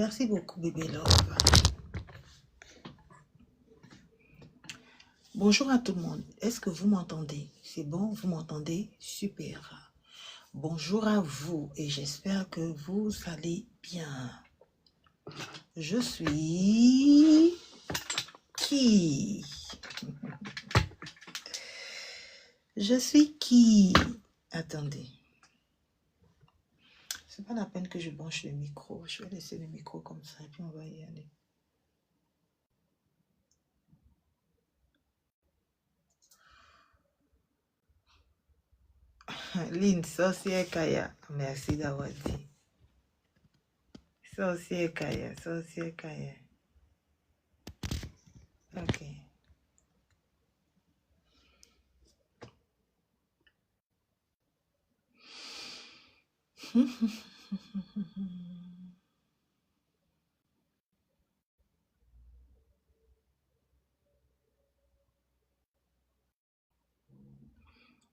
Merci beaucoup, bébé Love. Bonjour à tout le monde. Est-ce que vous m'entendez? C'est bon, vous m'entendez? Super. Bonjour à vous et j'espère que vous allez bien. Je suis qui? Je suis qui? Attendez. C'est pas la peine que je branche le micro. Je vais laisser le micro comme ça et puis on va y aller. Lynn, sorcière Kaya. Merci d'avoir dit. Sorcière Kaya, sorcière Kaya. Ok.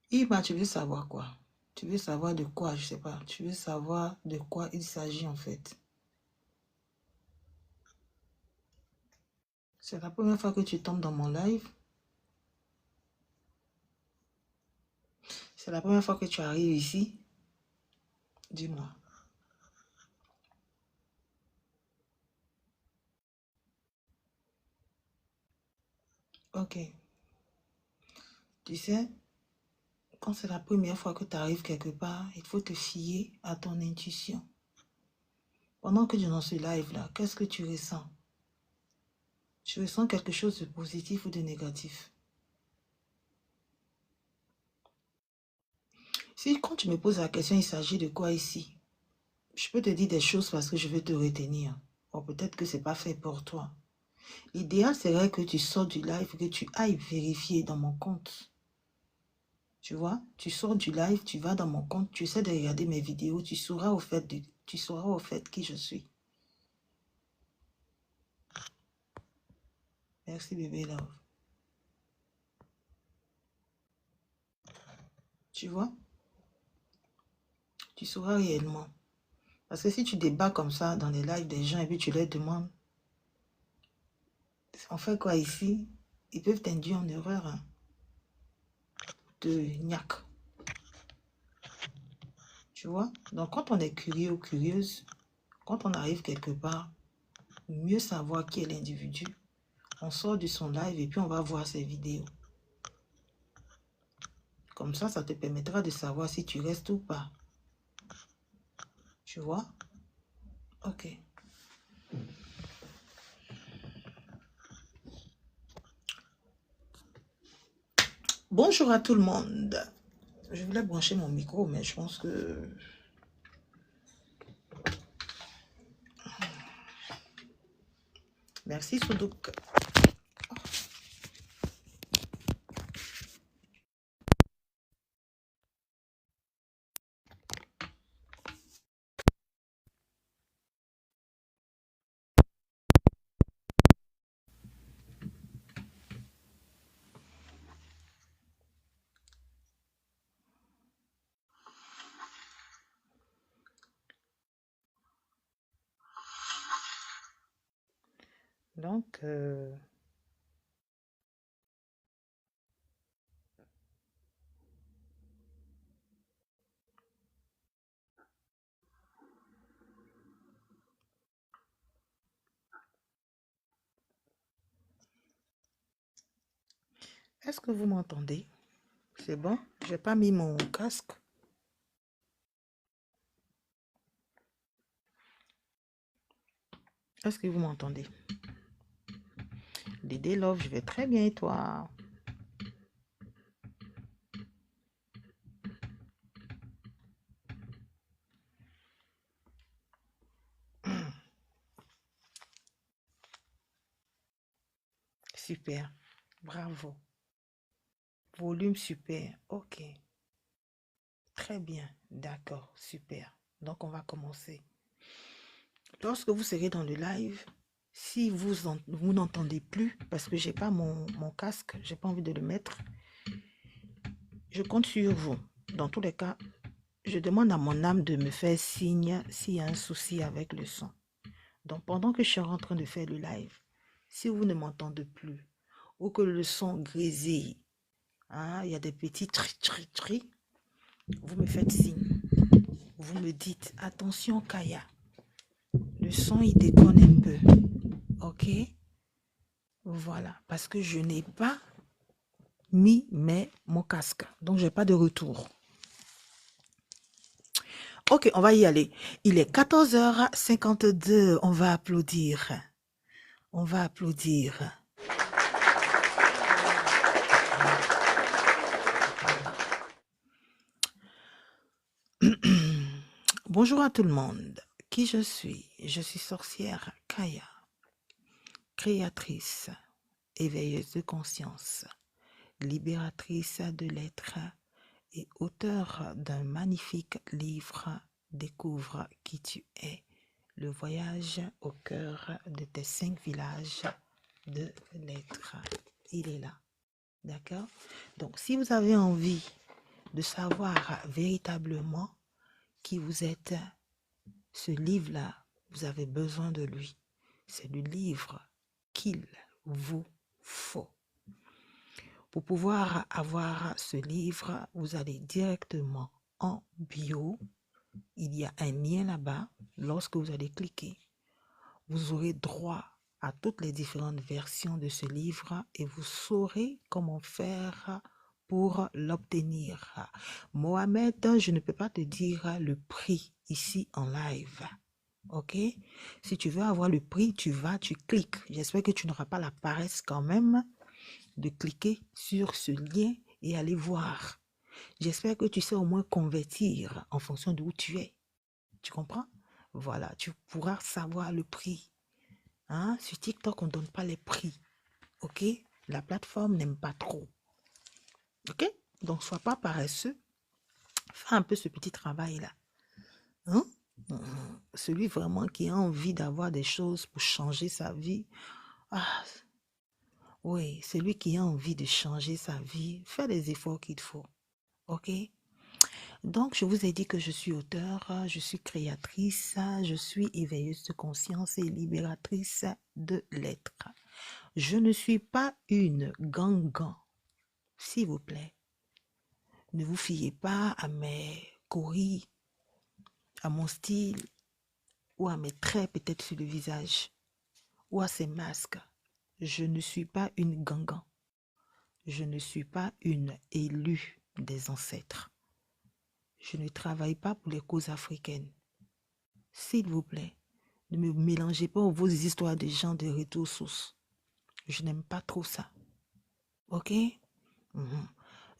Iba, tu veux savoir quoi? Tu veux savoir de quoi? Je sais pas. Tu veux savoir de quoi il s'agit en fait. C'est la première fois que tu tombes dans mon live. C'est la première fois que tu arrives ici. Dis-moi. Ok. Tu sais, quand c'est la première fois que tu arrives quelque part, il faut te fier à ton intuition. Pendant que tu es dans ce live-là, qu'est-ce que tu ressens? Tu ressens quelque chose de positif ou de négatif? Si quand tu me poses la question, il s'agit de quoi ici? Je peux te dire des choses parce que je veux te retenir. Ou peut-être que ce n'est pas fait pour toi. L'idéal serait que tu sors du live, que tu ailles vérifier dans mon compte. Tu vois, tu sors du live, tu vas dans mon compte, tu essaies de regarder mes vidéos, tu sauras au fait qui je suis. Merci bébé love. Tu vois, tu sauras réellement. Parce que si tu débats comme ça dans les lives des gens et puis tu leur demandes, on fait quoi ici? Ils peuvent t'induire en erreur. Hein, de gnac. Tu vois? Donc, quand on est curieux ou curieuse, quand on arrive quelque part, mieux savoir qui est l'individu, on sort de son live et puis on va voir ses vidéos. Comme ça te permettra de savoir si tu restes ou pas. Tu vois? Ok. Bonjour à tout le monde. Je voulais brancher mon micro, mais je pense que... Merci, Soudouk. Donc, est-ce que vous m'entendez? C'est bon? Je n'ai pas mis mon casque. Est-ce que vous m'entendez? Dédé Love, je vais très bien et toi? Super. Bravo. Volume super. Ok. Très bien. D'accord. Super. Donc, on va commencer. Lorsque vous serez dans le live, si vous n'entendez plus, parce que j'ai pas mon casque, j'ai pas envie de le mettre, je compte sur vous. Dans tous les cas, je demande à mon âme de me faire signe s'il y a un souci avec le son. Donc, pendant que je suis en train de faire le live, si vous ne m'entendez plus, ou que le son grésille, hein, il y a des petits tri, vous me faites signe. Vous me dites, attention Kaya, le son il déconne un peu. Ok? Voilà, parce que je n'ai pas mis mon casque. Donc, je n'ai pas de retour. Ok, on va y aller. Il est 14h52. On va applaudir. On va applaudir. Bonjour à tout le monde. Qui je suis? Je suis sorcière Kaya, créatrice, éveilleuse de conscience, libératrice de l'être et auteur d'un magnifique livre Découvre qui tu es, le voyage au cœur de tes 5 villages de l'être. Il est là, d'accord? Donc, si vous avez envie de savoir véritablement qui vous êtes, ce livre-là, vous avez besoin de lui. C'est le livre qu'il vous faut. Pour pouvoir avoir ce livre, vous allez directement en bio. Il y a un lien là-bas. Lorsque vous allez cliquer, vous aurez droit à toutes les différentes versions de ce livre et vous saurez comment faire pour l'obtenir. Mohamed, je ne peux pas te dire le prix ici en live. Ok? Si tu veux avoir le prix, tu cliques. J'espère que tu n'auras pas la paresse quand même de cliquer sur ce lien et aller voir. J'espère que tu sais au moins convertir en fonction d'où tu es. Tu comprends? Voilà, tu pourras savoir le prix. Hein? Sur TikTok, on ne donne pas les prix. Ok? La plateforme n'aime pas trop. Ok? Donc, sois pas paresseux. Fais un peu ce petit travail-là. Hein? Celui vraiment qui a envie d'avoir des choses pour changer sa vie. Ah, oui, celui qui a envie de changer sa vie, fais les efforts qu'il faut. Ok? Donc, je vous ai dit que je suis auteure, je suis créatrice, je suis éveilleuse de conscience et libératrice de l'être. Je ne suis pas une gangan, s'il vous plaît. Ne vous fiez pas à mes coris, à mon style ou à mes traits peut-être sur le visage ou à ces masques. Je ne suis pas une gangan. Je ne suis pas une élue des ancêtres. Je ne travaille pas pour les causes africaines. S'il vous plaît, ne me mélangez pas vos histoires de gens de retour source. Je n'aime pas trop ça. Ok?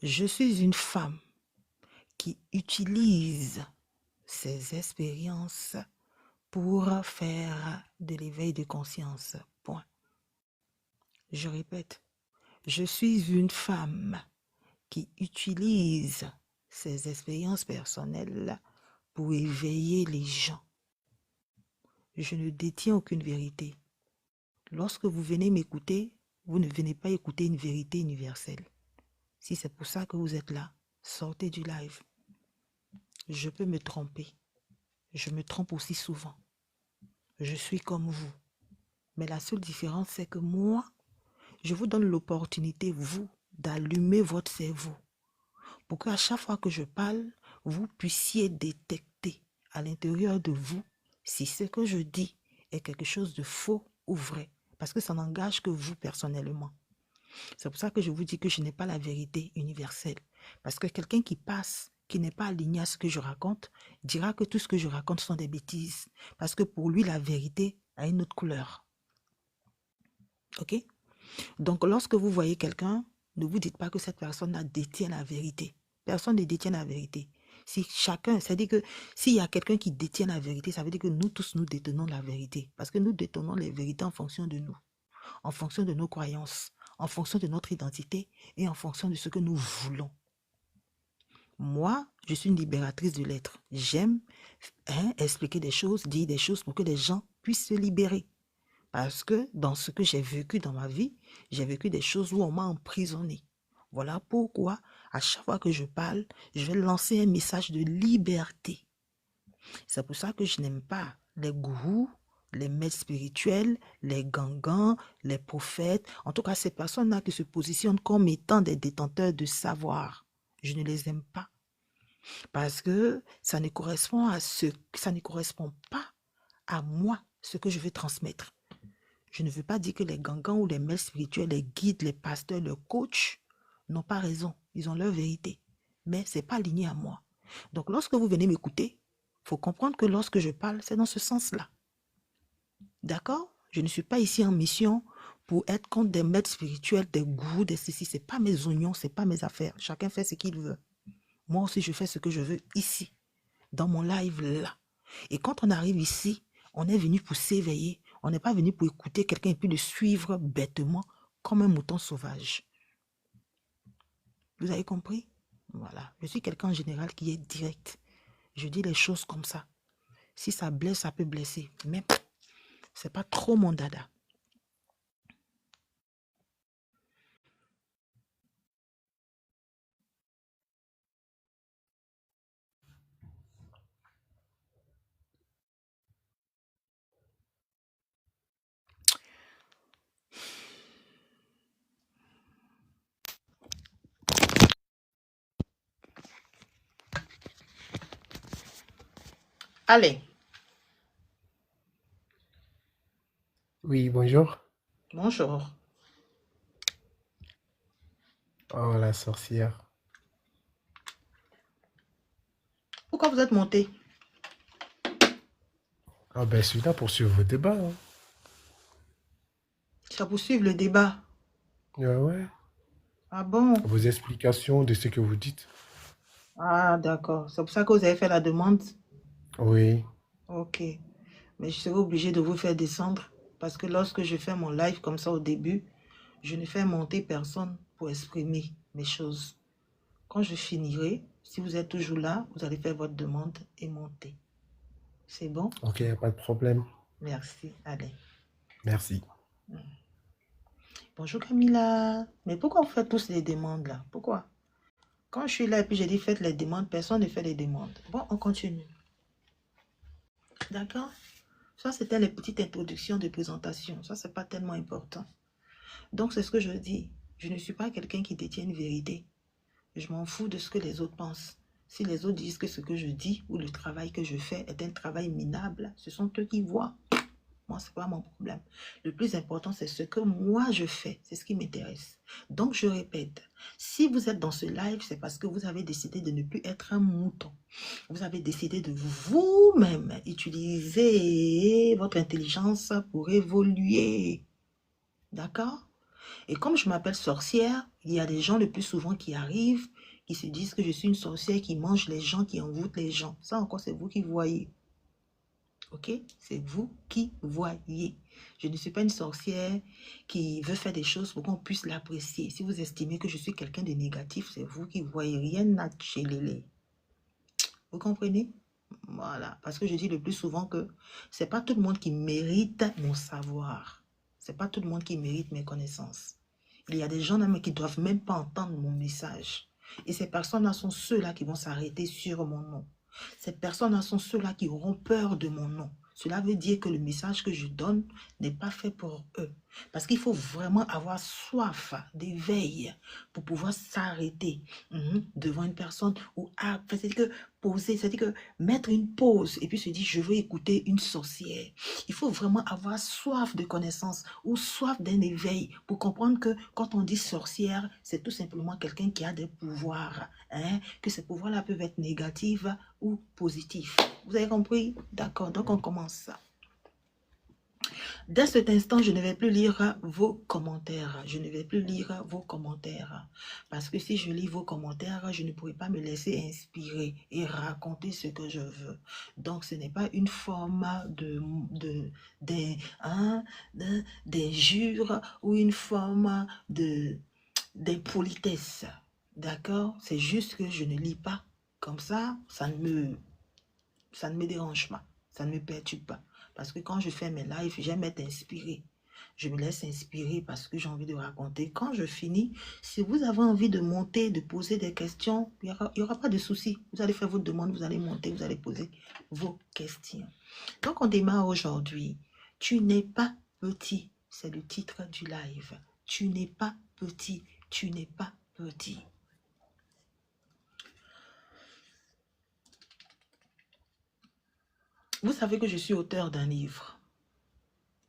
Je suis une femme qui utilise ses expériences pour faire de l'éveil de conscience. Point. Je répète, je suis une femme qui utilise ses expériences personnelles pour éveiller les gens. Je ne détiens aucune vérité. Lorsque vous venez m'écouter, vous ne venez pas écouter une vérité universelle. Si c'est pour ça que vous êtes là, sortez du live. Je peux me tromper. Je me trompe aussi souvent. Je suis comme vous. Mais la seule différence, c'est que moi, je vous donne l'opportunité, vous, d'allumer votre cerveau. Pour qu'à chaque fois que je parle, vous puissiez détecter à l'intérieur de vous si ce que je dis est quelque chose de faux ou vrai. Parce que ça n'engage que vous personnellement. C'est pour ça que je vous dis que je n'ai pas la vérité universelle. Parce que quelqu'un qui passe, qui n'est pas aligné à ce que je raconte, dira que tout ce que je raconte sont des bêtises. Parce que pour lui, la vérité a une autre couleur. Ok? Donc, lorsque vous voyez quelqu'un, ne vous dites pas que cette personne détient la vérité. Personne ne détient la vérité. Si chacun, c'est-à-dire que s'il y a quelqu'un qui détient la vérité, ça veut dire que nous tous, nous détenons la vérité. Parce que nous détenons les vérités en fonction de nous, en fonction de nos croyances, en fonction de notre identité et en fonction de ce que nous voulons. Moi, je suis une libératrice de l'être. J'aime expliquer des choses, dire des choses pour que les gens puissent se libérer. Parce que dans ce que j'ai vécu dans ma vie, j'ai vécu des choses où on m'a emprisonné. Voilà pourquoi, à chaque fois que je parle, je vais lancer un message de liberté. C'est pour ça que je n'aime pas les gourous les maîtres spirituels, les gangans, les prophètes, en tout cas ces personnes-là qui se positionnent comme étant des détenteurs de savoir. Je ne les aime pas parce que ça ne correspond pas à moi, ce que je veux transmettre. Je ne veux pas dire que les gangans ou les maîtres spirituels, les guides, les pasteurs, les coachs n'ont pas raison. Ils ont leur vérité. Mais ce n'est pas aligné à moi. Donc, lorsque vous venez m'écouter, il faut comprendre que lorsque je parle, c'est dans ce sens-là. D'accord? Je ne suis pas ici en mission pour être contre des maîtres spirituels, des gourous, des ceci. Ce n'est pas mes oignons, ce n'est pas mes affaires. Chacun fait ce qu'il veut. Moi aussi, je fais ce que je veux ici, dans mon live là. Et quand on arrive ici, on est venu pour s'éveiller. On n'est pas venu pour écouter quelqu'un et puis le suivre bêtement comme un mouton sauvage. Vous avez compris? Voilà. Je suis quelqu'un en général qui est direct. Je dis les choses comme ça. Si ça blesse, ça peut blesser. Mais c'est pas trop mon dada. Allez. Oui, bonjour. Bonjour. Oh, la sorcière. Pourquoi vous êtes monté? Ah ben, je suis là pour suivre vos débats, hein. Ça pour suivre le débat. Ouais. Ah bon? Vos explications de ce que vous dites. Ah d'accord. C'est pour ça que vous avez fait la demande? Oui. Ok. Mais je serai obligée de vous faire descendre parce que lorsque je fais mon live comme ça au début, je ne fais monter personne pour exprimer mes choses. Quand je finirai, si vous êtes toujours là, vous allez faire votre demande et monter. C'est bon? Ok, pas de problème. Merci. Allez. Merci. Bonjour Camilla. Mais pourquoi vous faites tous les demandes là? Pourquoi? Quand je suis là et puis j'ai dit faites les demandes, personne ne fait les demandes. Bon, on continue. D'accord? Ça, c'était les petites introductions de présentation. Ça, c'est pas tellement important. Donc, c'est ce que je dis. Je ne suis pas quelqu'un qui détient une vérité. Je m'en fous de ce que les autres pensent. Si les autres disent que ce que je dis ou le travail que je fais est un travail minable, ce sont eux qui voient. Moi, ce n'est pas mon problème. Le plus important, c'est ce que moi je fais. C'est ce qui m'intéresse. Donc, je répète, si vous êtes dans ce live, c'est parce que vous avez décidé de ne plus être un mouton. Vous avez décidé de vous-même utiliser votre intelligence pour évoluer. D'accord? Et comme je m'appelle sorcière, il y a des gens le plus souvent qui arrivent, qui se disent que je suis une sorcière qui mange les gens, qui envoûte les gens. Ça encore, c'est vous qui voyez. Ok? C'est vous qui voyez. Je ne suis pas une sorcière qui veut faire des choses pour qu'on puisse l'apprécier. Si vous estimez que je suis quelqu'un de négatif, c'est vous qui voyez, rien à chéléler. Vous comprenez? Voilà. Parce que je dis le plus souvent que c'est pas tout le monde qui mérite mon savoir. C'est pas tout le monde qui mérite mes connaissances. Il y a des gens qui ne doivent même pas entendre mon message. Et ces personnes-là sont ceux-là qui vont s'arrêter sur mon nom. Ces personnes-là sont ceux-là qui auront peur de mon nom. Cela veut dire que le message que je donne n'est pas fait pour eux. Parce qu'il faut vraiment avoir soif d'éveil pour pouvoir s'arrêter devant une personne ou c'est-à-dire que poser, c'est-à-dire que mettre une pause et puis se dire je veux écouter une sorcière. Il faut vraiment avoir soif de connaissance ou soif d'un éveil pour comprendre que quand on dit sorcière, c'est tout simplement quelqu'un qui a des pouvoirs, que ces pouvoirs-là peuvent être négatifs ou positifs. Vous avez compris? D'accord, donc on commence. Dès cet instant, je ne vais plus lire vos commentaires. Je ne vais plus lire vos commentaires. Parce que si je lis vos commentaires, je ne pourrai pas me laisser inspirer et raconter ce que je veux. Donc, ce n'est pas une forme d'injure ou une forme d'impolitesse. D'accord? C'est juste que je ne lis pas. Comme ça ne me dérange pas. Ça ne me perturbe pas. Parce que quand je fais mes lives, j'aime être inspirée. Je me laisse inspirer parce que j'ai envie de raconter. Quand je finis, si vous avez envie de monter, de poser des questions, il n'y aura pas de souci. Vous allez faire votre demande, vous allez monter, vous allez poser vos questions. Donc, on démarre aujourd'hui. Tu n'es pas petit. C'est le titre du live. Tu n'es pas petit. Tu n'es pas petit. Vous savez que je suis auteur d'un livre.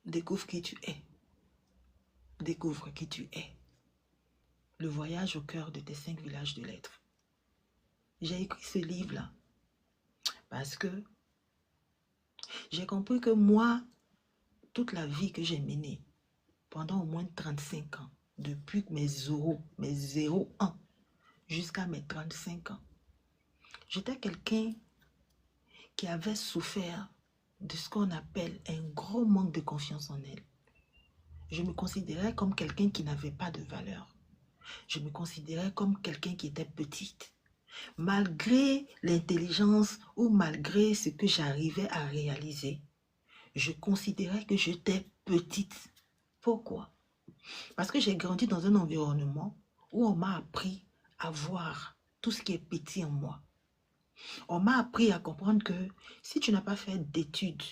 Découvre qui tu es. Découvre qui tu es. Le voyage au cœur de tes 5 villages de lettres. J'ai écrit ce livre-là parce que j'ai compris que moi, toute la vie que j'ai menée, pendant au moins 35 ans, depuis mes 0,1 jusqu'à mes 35 ans, j'étais quelqu'un qui avait souffert de ce qu'on appelle un gros manque de confiance en elle. Je me considérais comme quelqu'un qui n'avait pas de valeur. Je me considérais comme quelqu'un qui était petite. Malgré l'intelligence ou malgré ce que j'arrivais à réaliser, je considérais que j'étais petite. Pourquoi? Parce que j'ai grandi dans un environnement où on m'a appris à voir tout ce qui est petit en moi. On m'a appris à comprendre que si tu n'as pas fait d'études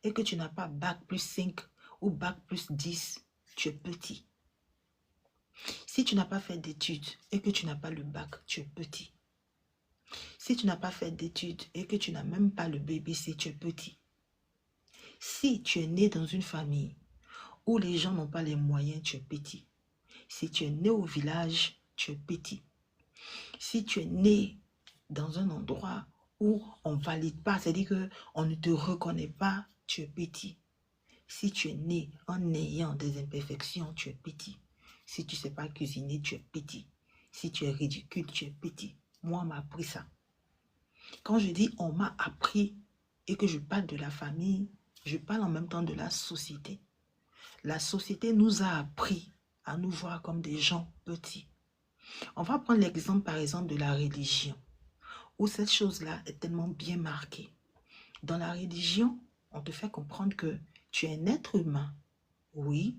et que tu n'as pas bac plus 5 ou bac plus 10, tu es petit. Si tu n'as pas fait d'études et que tu n'as pas le bac, tu es petit. Si tu n'as pas fait d'études et que tu n'as même pas le BBC, tu es petit. Si tu es né dans une famille où les gens n'ont pas les moyens, tu es petit. Si tu es né au village, tu es petit. Si tu es né dans un endroit où on ne valide pas, c'est-à-dire qu'on ne te reconnaît pas, tu es petit. Si tu es né en ayant des imperfections, tu es petit. Si tu ne sais pas cuisiner, tu es petit. Si tu es ridicule, tu es petit. Moi, on m'a appris ça. Quand je dis on m'a appris et que je parle de la famille, je parle en même temps de la société. La société nous a appris à nous voir comme des gens petits. On va prendre l'exemple par exemple de la religion, où cette chose-là est tellement bien marquée. Dans la religion, on te fait comprendre que tu es un être humain, oui,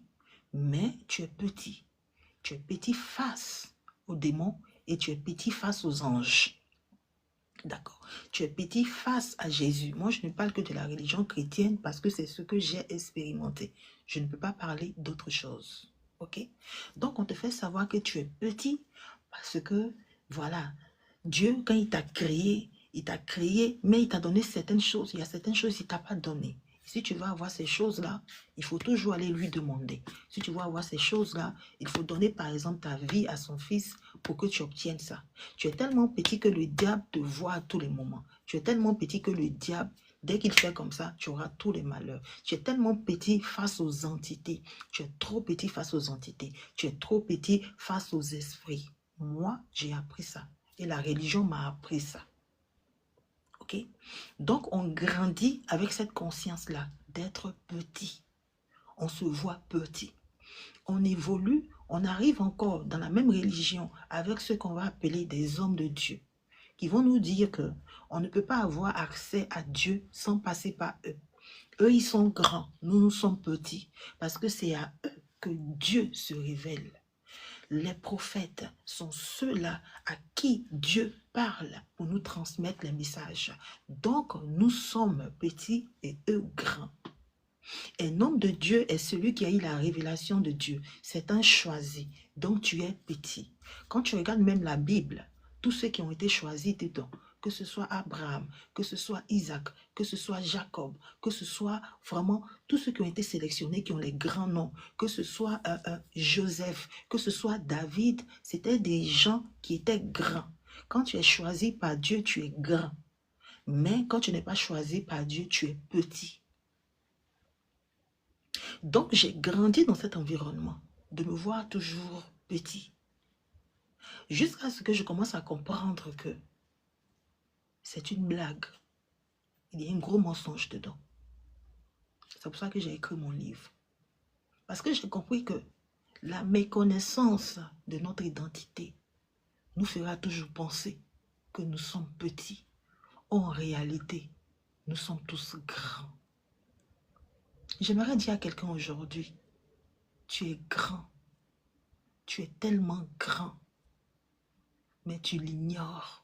mais tu es petit. Tu es petit face aux démons et tu es petit face aux anges. D'accord. Tu es petit face à Jésus. Moi, je ne parle que de la religion chrétienne parce que c'est ce que j'ai expérimenté. Je ne peux pas parler d'autre chose. OK? Donc, on te fait savoir que tu es petit parce que, voilà, Dieu, quand il t'a créé, mais il t'a donné certaines choses. Il y a certaines choses qu'il ne t'a pas donné. Si tu veux avoir ces choses-là, il faut toujours aller lui demander. Si tu veux avoir ces choses-là, il faut donner par exemple ta vie à son fils pour que tu obtiennes ça. Tu es tellement petit que le diable te voit à tous les moments. Tu es tellement petit que le diable, dès qu'il fait comme ça, tu auras tous les malheurs. Tu es tellement petit face aux entités. Tu es trop petit face aux entités. Tu es trop petit face aux esprits. Moi, j'ai appris ça. Et la religion m'a appris ça. OK? Donc, on grandit avec cette conscience-là d'être petit. On se voit petit. On évolue, on arrive encore dans la même religion avec ce qu'on va appeler des hommes de Dieu, qui vont nous dire que on ne peut pas avoir accès à Dieu sans passer par eux. Eux, ils sont grands, nous sommes petits, parce que c'est à eux que Dieu se révèle. Les prophètes sont ceux-là à qui Dieu parle pour nous transmettre les messages. Donc, nous sommes petits et eux grands. Un homme de Dieu est celui qui a eu la révélation de Dieu. C'est un choisi. Donc, tu es petit. Quand tu regardes même la Bible, tous ceux qui ont été choisis dedans, que ce soit Abraham, que ce soit Isaac, que ce soit Jacob, que ce soit vraiment tous ceux qui ont été sélectionnés, qui ont les grands noms, que ce soit Joseph, que ce soit David, c'était des gens qui étaient grands. Quand tu es choisi par Dieu, tu es grand. Mais quand tu n'es pas choisi par Dieu, tu es petit. Donc, j'ai grandi dans cet environnement de me voir toujours petit. Jusqu'à ce que je commence à comprendre que c'est une blague. Il y a un gros mensonge dedans. C'est pour ça que j'ai écrit mon livre. Parce que j'ai compris que la méconnaissance de notre identité nous fera toujours penser que nous sommes petits. En réalité, nous sommes tous grands. J'aimerais dire à quelqu'un aujourd'hui, tu es grand. Tu es tellement grand. Mais tu l'ignores.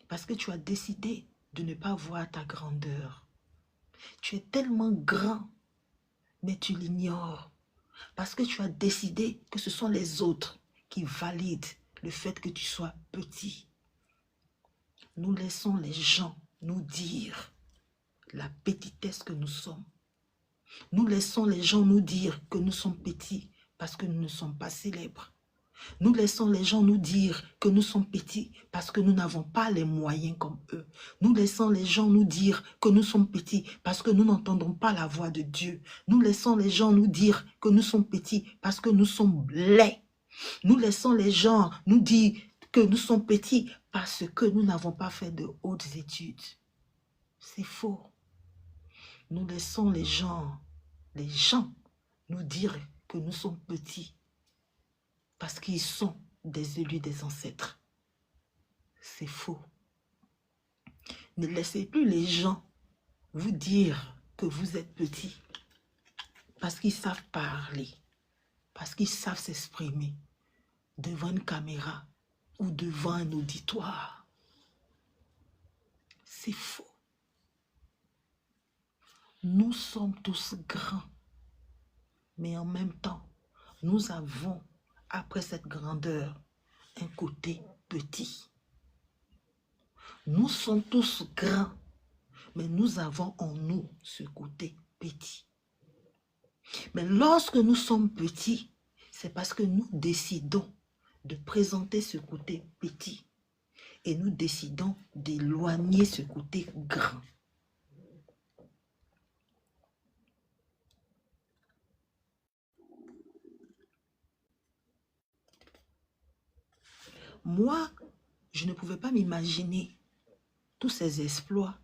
Parce que tu as décidé de ne pas voir ta grandeur. Tu es tellement grand Mais tu l'ignores parce que tu as décidé que ce sont les autres qui valident le fait que tu sois petit. Nous laissons les gens nous dire la petitesse que nous sommes. Nous laissons les gens nous dire que nous sommes petits parce que nous ne sommes pas célèbres. Nous laissons les gens nous dire que nous sommes petits parce que nous n'avons pas les moyens comme eux. Nous laissons les gens nous dire que nous sommes petits parce que nous n'entendons pas la voix de Dieu. Nous laissons les gens nous dire que nous sommes petits parce que nous sommes laids. Nous laissons les gens nous dire que nous sommes petits parce que nous n'avons pas fait de hautes études. C'est faux. Nous laissons les gens nous dire que nous sommes petits parce qu'ils sont des élus des ancêtres. C'est faux. Ne laissez plus les gens vous dire que vous êtes petits parce qu'ils savent parler, parce qu'ils savent s'exprimer devant une caméra ou devant un auditoire. C'est faux. Nous sommes tous grands, mais en même temps, nous avons, après cette grandeur, un côté petit. Nous sommes tous grands, mais nous avons en nous ce côté petit. Mais lorsque nous sommes petits, c'est parce que nous décidons de présenter ce côté petit et nous décidons d'éloigner ce côté grand. Moi, je ne pouvais pas m'imaginer tous ces exploits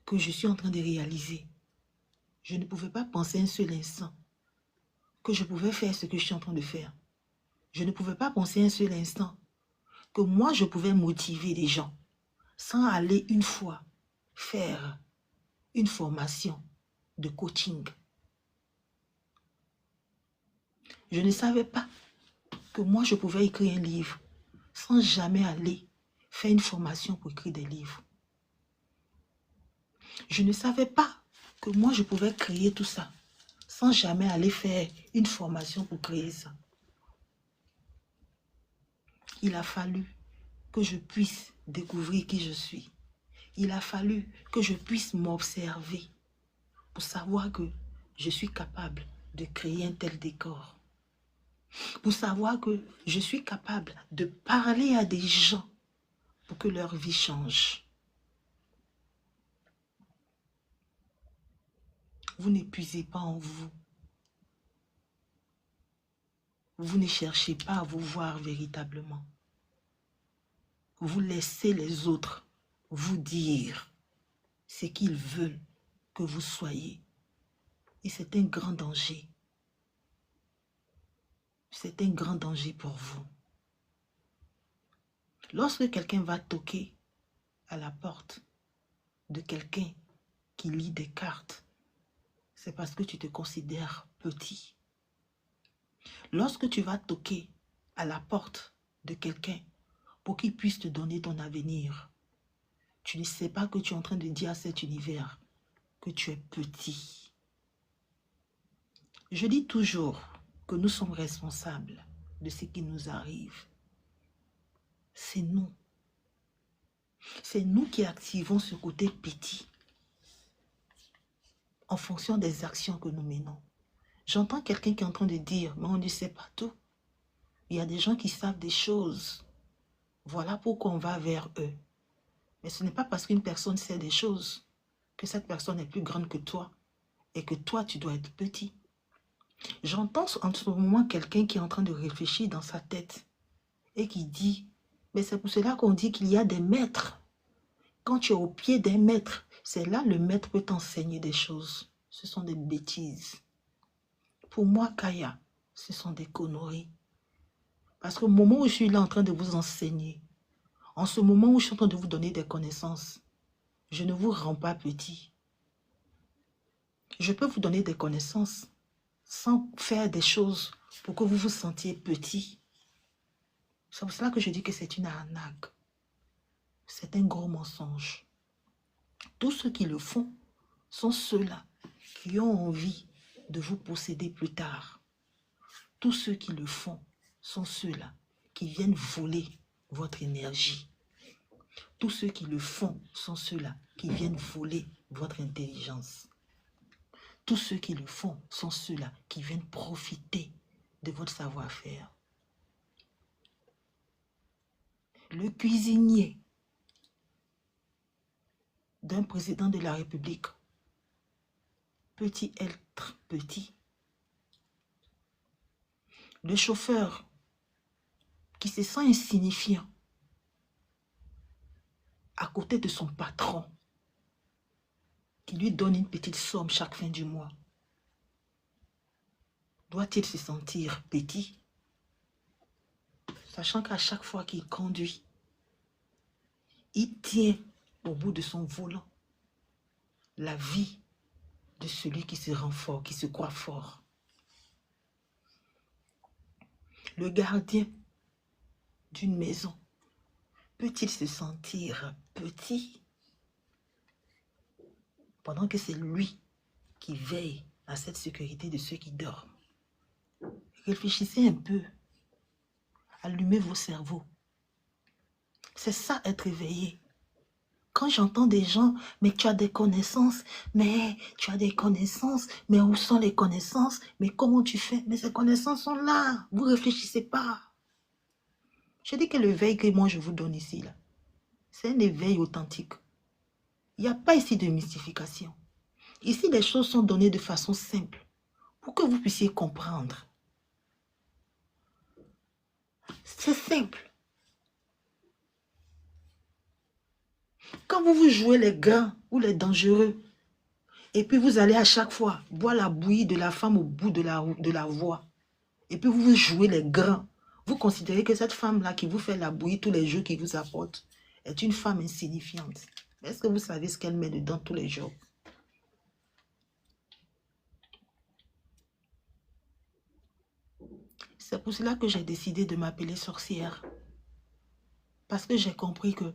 que je suis en train de réaliser. Je ne pouvais pas penser un seul instant que je pouvais faire ce que je suis en train de faire. Je ne pouvais pas penser un seul instant que moi, je pouvais motiver des gens sans aller une fois faire une formation de coaching. Je ne savais pas que moi, je pouvais écrire un livre sans jamais aller faire une formation pour écrire des livres. Je ne savais pas que moi, je pouvais créer tout ça sans jamais aller faire une formation pour créer ça. Il a fallu que je puisse découvrir qui je suis. Il a fallu que je puisse m'observer pour savoir que je suis capable de créer un tel décor. Pour savoir que je suis capable de parler à des gens pour que leur vie change. Vous n'épuisez pas en vous. Vous ne cherchez pas à vous voir véritablement. Vous laissez les autres vous dire ce qu'ils veulent que vous soyez. Et c'est un grand danger. C'est un grand danger pour vous. Lorsque quelqu'un va toquer à la porte de quelqu'un qui lit des cartes, c'est parce que tu te considères petit. Lorsque tu vas toquer à la porte de quelqu'un pour qu'il puisse te donner ton avenir, tu ne sais pas que tu es en train de dire à cet univers que tu es petit. Je dis toujours que nous sommes responsables de ce qui nous arrive. C'est nous. C'est nous qui activons ce côté petit en fonction des actions que nous menons. J'entends quelqu'un qui est en train de dire, mais on ne sait pas tout. Il y a des gens qui savent des choses. Voilà pourquoi on va vers eux. Mais ce n'est pas parce qu'une personne sait des choses que cette personne est plus grande que toi et que toi, tu dois être petit. J'entends en ce moment quelqu'un qui est en train de réfléchir dans sa tête et qui dit, mais c'est pour cela qu'on dit qu'il y a des maîtres. Quand tu es au pied d'un maître, c'est là le maître peut t'enseigner des choses. Ce sont des bêtises. Pour moi, Kaya, ce sont des conneries. Parce qu'au moment où je suis là en train de vous enseigner, en ce moment où je suis en train de vous donner des connaissances, je ne vous rends pas petit. Je peux vous donner des connaissances sans faire des choses pour que vous vous sentiez petit. C'est pour cela que je dis que c'est une arnaque. C'est un gros mensonge. Tous ceux qui le font sont ceux-là qui ont envie de vous posséder plus tard. Tous ceux qui le font sont ceux-là qui viennent voler votre énergie. Tous ceux qui le font sont ceux-là qui viennent voler votre intelligence. Tous ceux qui le font sont ceux-là qui viennent profiter de votre savoir-faire. Le cuisinier d'un président de la République peut-il être petit? Le chauffeur qui se sent insignifiant à côté de son patron, qui lui donne une petite somme chaque fin du mois, doit-il se sentir petit? Sachant qu'à chaque fois qu'il conduit, il tient au bout de son volant la vie de celui qui se rend fort, qui se croit fort. Le gardien d'une maison peut-il se sentir petit pendant que c'est lui qui veille à cette sécurité de ceux qui dorment? Réfléchissez un peu. Allumez vos cerveaux. C'est ça, être éveillé. Quand j'entends des gens, mais tu as des connaissances, mais tu as des connaissances, mais où sont les connaissances? Mais comment tu fais? Mais ces connaissances sont là. Vous ne réfléchissez pas. Je dis que l'éveil que moi je vous donne ici, là, c'est un éveil authentique. Il n'y a pas ici de mystification. Ici, les choses sont données de façon simple pour que vous puissiez comprendre. C'est simple. Quand vous jouez les grands ou les dangereux, et puis vous allez à chaque fois boire la bouillie de la femme au bout de la voie, et puis vous jouez les grands, vous considérez que cette femme-là qui vous fait la bouillie tous les jours, qui vous apporte, est une femme insignifiante. Est-ce que vous savez ce qu'elle met dedans tous les jours? C'est pour cela que j'ai décidé de m'appeler sorcière. Parce que j'ai compris que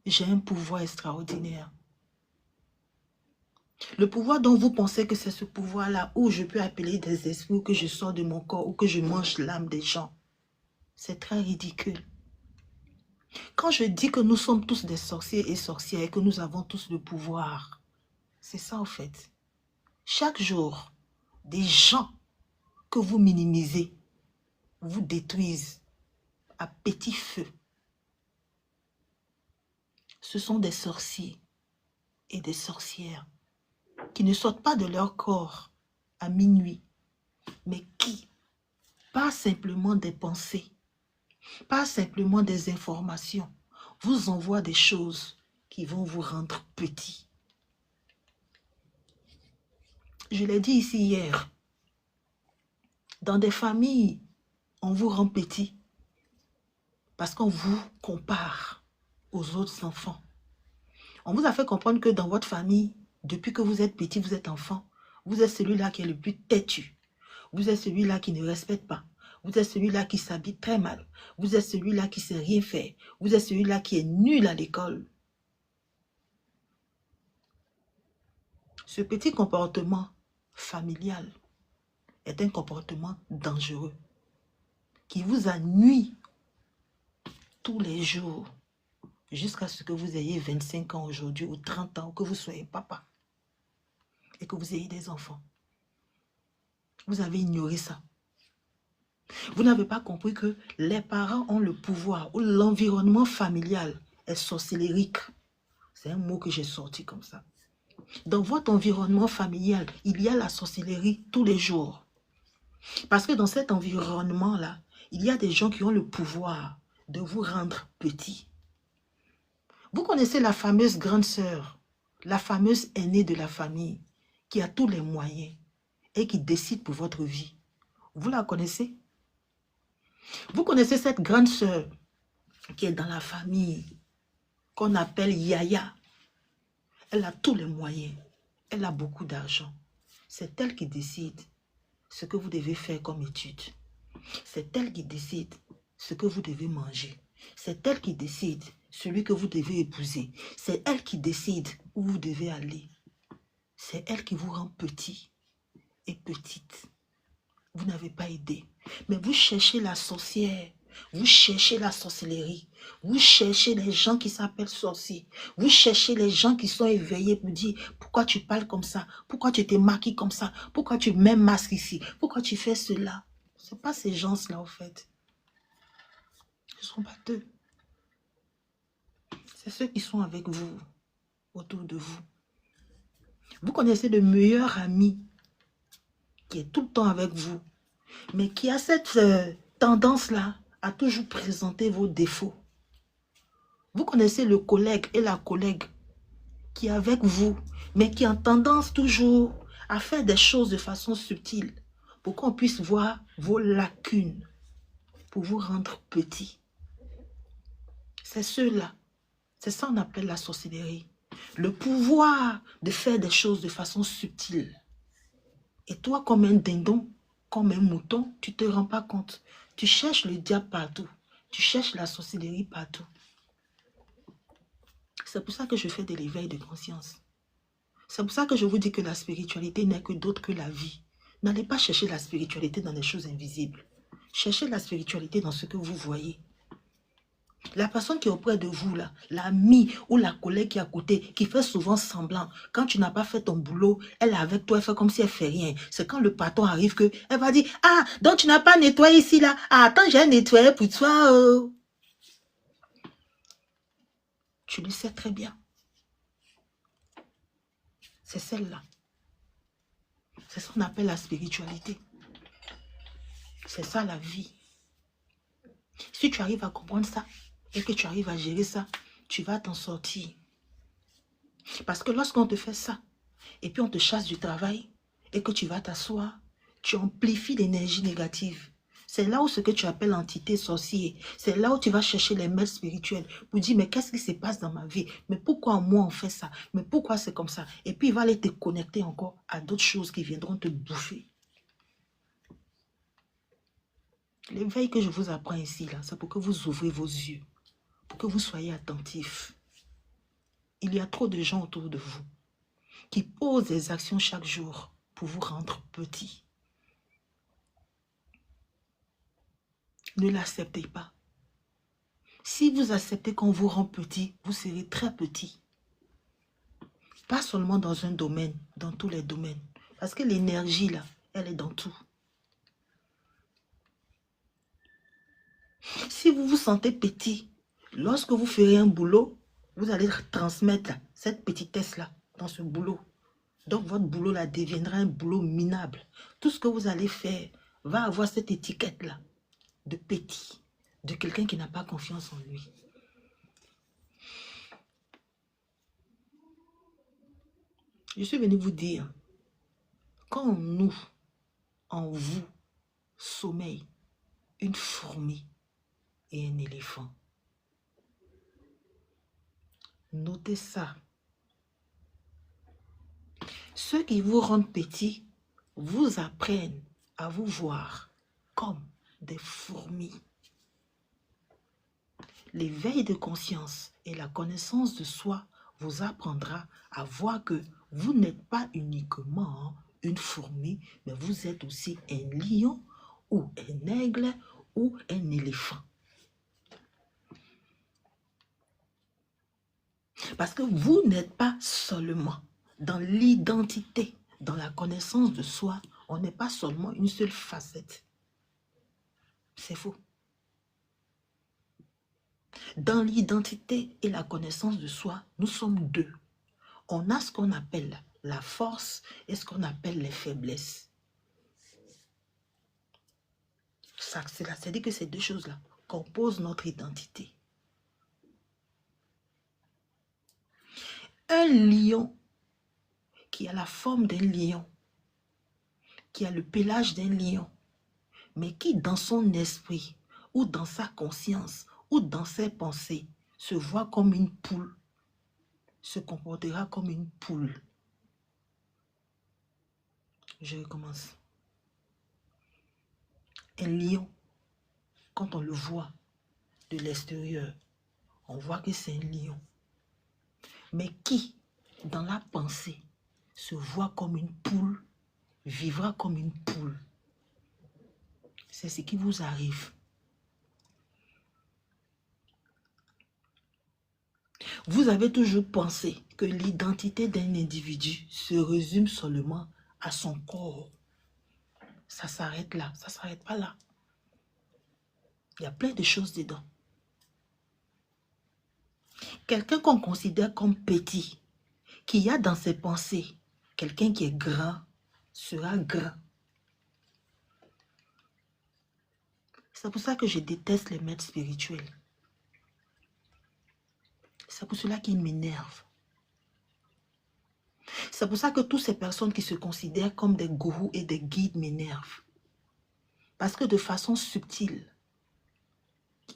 j'ai un pouvoir extraordinaire. Le pouvoir dont vous pensez que c'est ce pouvoir-là où je peux appeler des esprits, ou que je sors de mon corps, ou que je mange l'âme des gens, c'est très ridicule. Quand je dis que nous sommes tous des sorciers et sorcières et que nous avons tous le pouvoir, c'est ça en fait. Chaque jour, des gens que vous minimisez vous détruisent à petit feu. Ce sont des sorciers et des sorcières qui ne sortent pas de leur corps à minuit, mais qui, pas simplement des pensées, pas simplement des informations, vous envoient des choses qui vont vous rendre petit. Je l'ai dit ici hier, dans des familles, on vous rend petit parce qu'on vous compare aux autres enfants. On vous a fait comprendre que dans votre famille, depuis que vous êtes petit, vous êtes enfant, vous êtes celui-là qui est le plus têtu. Vous êtes celui-là qui ne respecte pas. Vous êtes celui-là qui s'habille très mal. Vous êtes celui-là qui ne sait rien faire. Vous êtes celui-là qui est nul à l'école. Ce petit comportement familial est un comportement dangereux qui vous a nui tous les jours jusqu'à ce que vous ayez 25 ans aujourd'hui ou 30 ans, ou que vous soyez papa et que vous ayez des enfants. Vous avez ignoré ça. Vous n'avez pas compris que les parents ont le pouvoir ou l'environnement familial est sorcellérique. C'est un mot que j'ai sorti comme ça. Dans votre environnement familial, il y a la sorcellerie tous les jours. Parce que dans cet environnement-là, il y a des gens qui ont le pouvoir de vous rendre petit. Vous connaissez la fameuse grande sœur, la fameuse aînée de la famille, qui a tous les moyens et qui décide pour votre vie. Vous la connaissez? Vous connaissez cette grande sœur qui est dans la famille, qu'on appelle Yaya. Elle a tous les moyens. Elle a beaucoup d'argent. C'est elle qui décide ce que vous devez faire comme étude. C'est elle qui décide ce que vous devez manger. C'est elle qui décide celui que vous devez épouser. C'est elle qui décide où vous devez aller. C'est elle qui vous rend petit est petite. Vous n'avez pas aidé. Mais vous cherchez la sorcière. Vous cherchez la sorcellerie. Vous cherchez les gens qui s'appellent sorciers. Vous cherchez les gens qui sont éveillés pour dire pourquoi tu parles comme ça, pourquoi tu te maquilles comme ça, pourquoi tu mets un masque ici, pourquoi tu fais cela. Ce n'est pas ces gens-là, en fait. Ce ne sont pas eux. C'est ceux qui sont avec vous, autour de vous. Vous connaissez le meilleur ami qui est tout le temps avec vous, mais qui a cette tendance-là à toujours présenter vos défauts. Vous connaissez le collègue et la collègue qui est avec vous, mais qui a tendance toujours à faire des choses de façon subtile pour qu'on puisse voir vos lacunes, pour vous rendre petit. C'est ceux-là. C'est ça qu'on appelle la sorcellerie. Le pouvoir de faire des choses de façon subtile. Et toi, comme un dindon, comme un mouton, tu ne te rends pas compte. Tu cherches le diable partout. Tu cherches la sorcellerie partout. C'est pour ça que je fais de l'éveil de conscience. C'est pour ça que je vous dis que la spiritualité n'est que d'autre que la vie. N'allez pas chercher la spiritualité dans les choses invisibles. Cherchez la spiritualité dans ce que vous voyez. La personne qui est auprès de vous, là, l'ami ou la collègue qui est à côté, qui fait souvent semblant, quand tu n'as pas fait ton boulot, elle est avec toi, elle fait comme si elle ne fait rien. C'est quand le patron arrive qu'elle va dire, ah, donc tu n'as pas nettoyé ici, là. Ah, attends, j'ai nettoyé pour toi. Tu le sais très bien. C'est celle-là. C'est ce qu'on appelle la spiritualité. C'est ça la vie. Si tu arrives à comprendre ça et que tu arrives à gérer ça, tu vas t'en sortir. Parce que lorsqu'on te fait ça, et puis on te chasse du travail, et que tu vas t'asseoir, tu amplifies l'énergie négative. C'est là où ce que tu appelles entité sorcier, c'est là où tu vas chercher les maîtres spirituels pour dire, mais qu'est-ce qui se passe dans ma vie? Mais pourquoi moi on fait ça? Mais pourquoi c'est comme ça? Et puis il va aller te connecter encore à d'autres choses qui viendront te bouffer. L'éveil que je vous apprends ici, là, c'est pour que vous ouvrez vos yeux, pour que vous soyez attentifs. Il y a trop de gens autour de vous qui posent des actions chaque jour pour vous rendre petit. Ne l'acceptez pas. Si vous acceptez qu'on vous rend petit, vous serez très petit. Pas seulement dans un domaine, dans tous les domaines. Parce que l'énergie, là, elle est dans tout. Si vous vous sentez petit, lorsque vous ferez un boulot, vous allez transmettre cette petitesse-là dans ce boulot. Donc, votre boulot là deviendra un boulot minable. Tout ce que vous allez faire va avoir cette étiquette-là de petit, de quelqu'un qui n'a pas confiance en lui. Je suis venu vous dire, quand nous, en vous, sommeille une fourmi et un éléphant, notez ça. Ceux qui vous rendent petit vous apprennent à vous voir comme des fourmis. L'éveil de conscience et la connaissance de soi vous apprendra à voir que vous n'êtes pas uniquement une fourmi, mais vous êtes aussi un lion ou un aigle ou un éléphant. Parce que vous n'êtes pas seulement dans l'identité, dans la connaissance de soi, on n'est pas seulement une seule facette. C'est faux. Dans l'identité et la connaissance de soi, nous sommes deux. On a ce qu'on appelle la force et ce qu'on appelle les faiblesses. C'est-à-dire que ces deux choses-là composent notre identité. Un lion qui a la forme d'un lion, qui a le pelage d'un lion, mais qui dans son esprit ou dans sa conscience ou dans ses pensées se voit comme une poule, se comportera comme une poule. Je recommence. Un lion, quand on le voit de l'extérieur, on voit que c'est un lion. Mais qui, dans la pensée, se voit comme une poule vivra comme une poule. C'est ce qui vous arrive. Vous avez toujours pensé que l'identité d'un individu se résume seulement à son corps. Ça s'arrête là, ça ne s'arrête pas là. Il y a plein de choses dedans. Quelqu'un qu'on considère comme petit, qui a dans ses pensées, quelqu'un qui est grand, sera grand. C'est pour ça que je déteste les maîtres spirituels. C'est pour cela qu'ils m'énervent. C'est pour ça que toutes ces personnes qui se considèrent comme des gourous et des guides m'énervent. Parce que de façon subtile,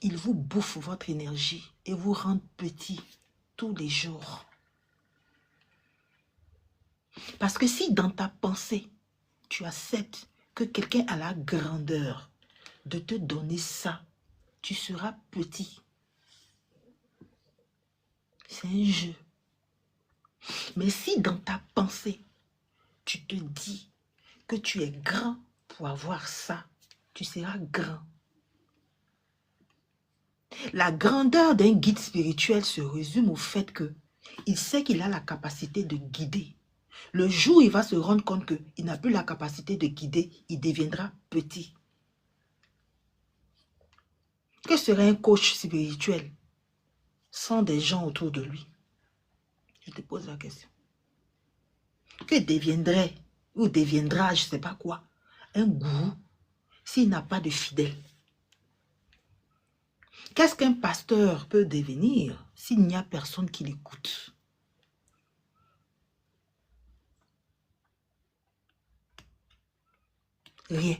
ils vous bouffent votre énergie et vous rendent petit tous les jours. Parce que si dans ta pensée, tu acceptes que quelqu'un a la grandeur de te donner ça, tu seras petit. C'est un jeu. Mais si dans ta pensée, tu te dis que tu es grand pour avoir ça, tu seras grand. La grandeur d'un guide spirituel se résume au fait que il sait qu'il a la capacité de guider. Le jour où il va se rendre compte qu'il n'a plus la capacité de guider, il deviendra petit. Que serait un coach spirituel sans des gens autour de lui? Je te pose la question. Que deviendrait ou deviendra, je ne sais pas quoi, un gourou s'il n'a pas de fidèles? Qu'est-ce qu'un pasteur peut devenir s'il n'y a personne qui l'écoute? Rien.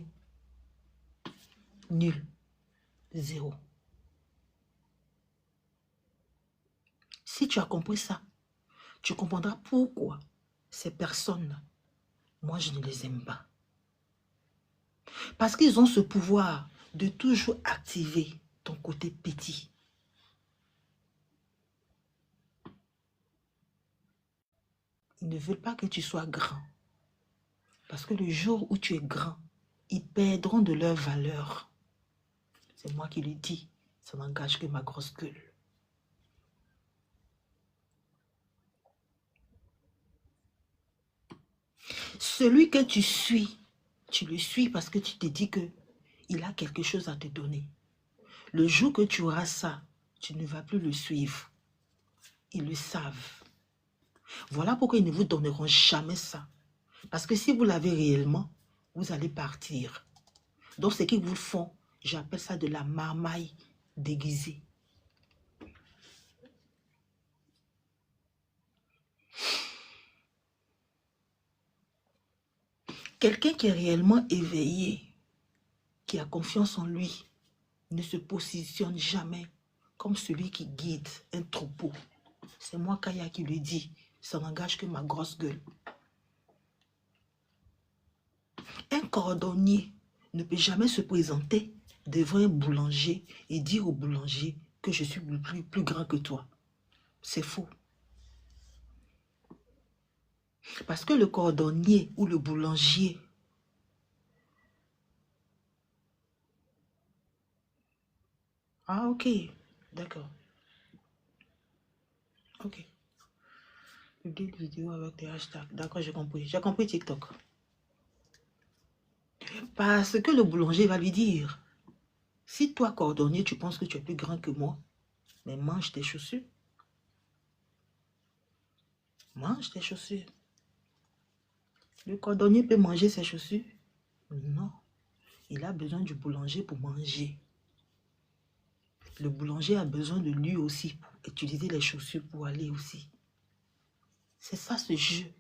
Nul. Zéro. Si tu as compris ça, tu comprendras pourquoi ces personnes, moi je ne les aime pas. Parce qu'ils ont ce pouvoir de toujours activer ton côté petit. Ils ne veulent pas que tu sois grand. Parce que le jour où tu es grand, ils perdront de leur valeur. C'est moi qui le dis. Ça n'engage que ma grosse gueule. Celui que tu suis, tu le suis parce que tu te dis qu'il a quelque chose à te donner. Le jour que tu auras ça, tu ne vas plus le suivre. Ils le savent. Voilà pourquoi ils ne vous donneront jamais ça. Parce que si vous l'avez réellement, vous allez partir. Donc ce qu'ils vous font, j'appelle ça de la marmaille déguisée. Quelqu'un qui est réellement éveillé, qui a confiance en lui, ne se positionne jamais comme celui qui guide un troupeau. C'est moi, Kaya, qui le dit. Ça n'engage que ma grosse gueule. Un cordonnier ne peut jamais se présenter devant un boulanger et dire au boulanger que je suis plus grand que toi. C'est faux. Parce que le cordonnier ou le boulanger, ah ok, d'accord. Ok. Publier des vidéos avec des hashtags. D'accord, j'ai compris. J'ai compris TikTok. Parce que le boulanger va lui dire, si toi, cordonnier, tu penses que tu es plus grand que moi, mais mange tes chaussures. Mange tes chaussures. Le cordonnier peut manger ses chaussures? Non. Il a besoin du boulanger pour manger. Le boulanger a besoin de lui aussi pour utiliser les chaussures pour aller aussi. C'est ça ce jeu.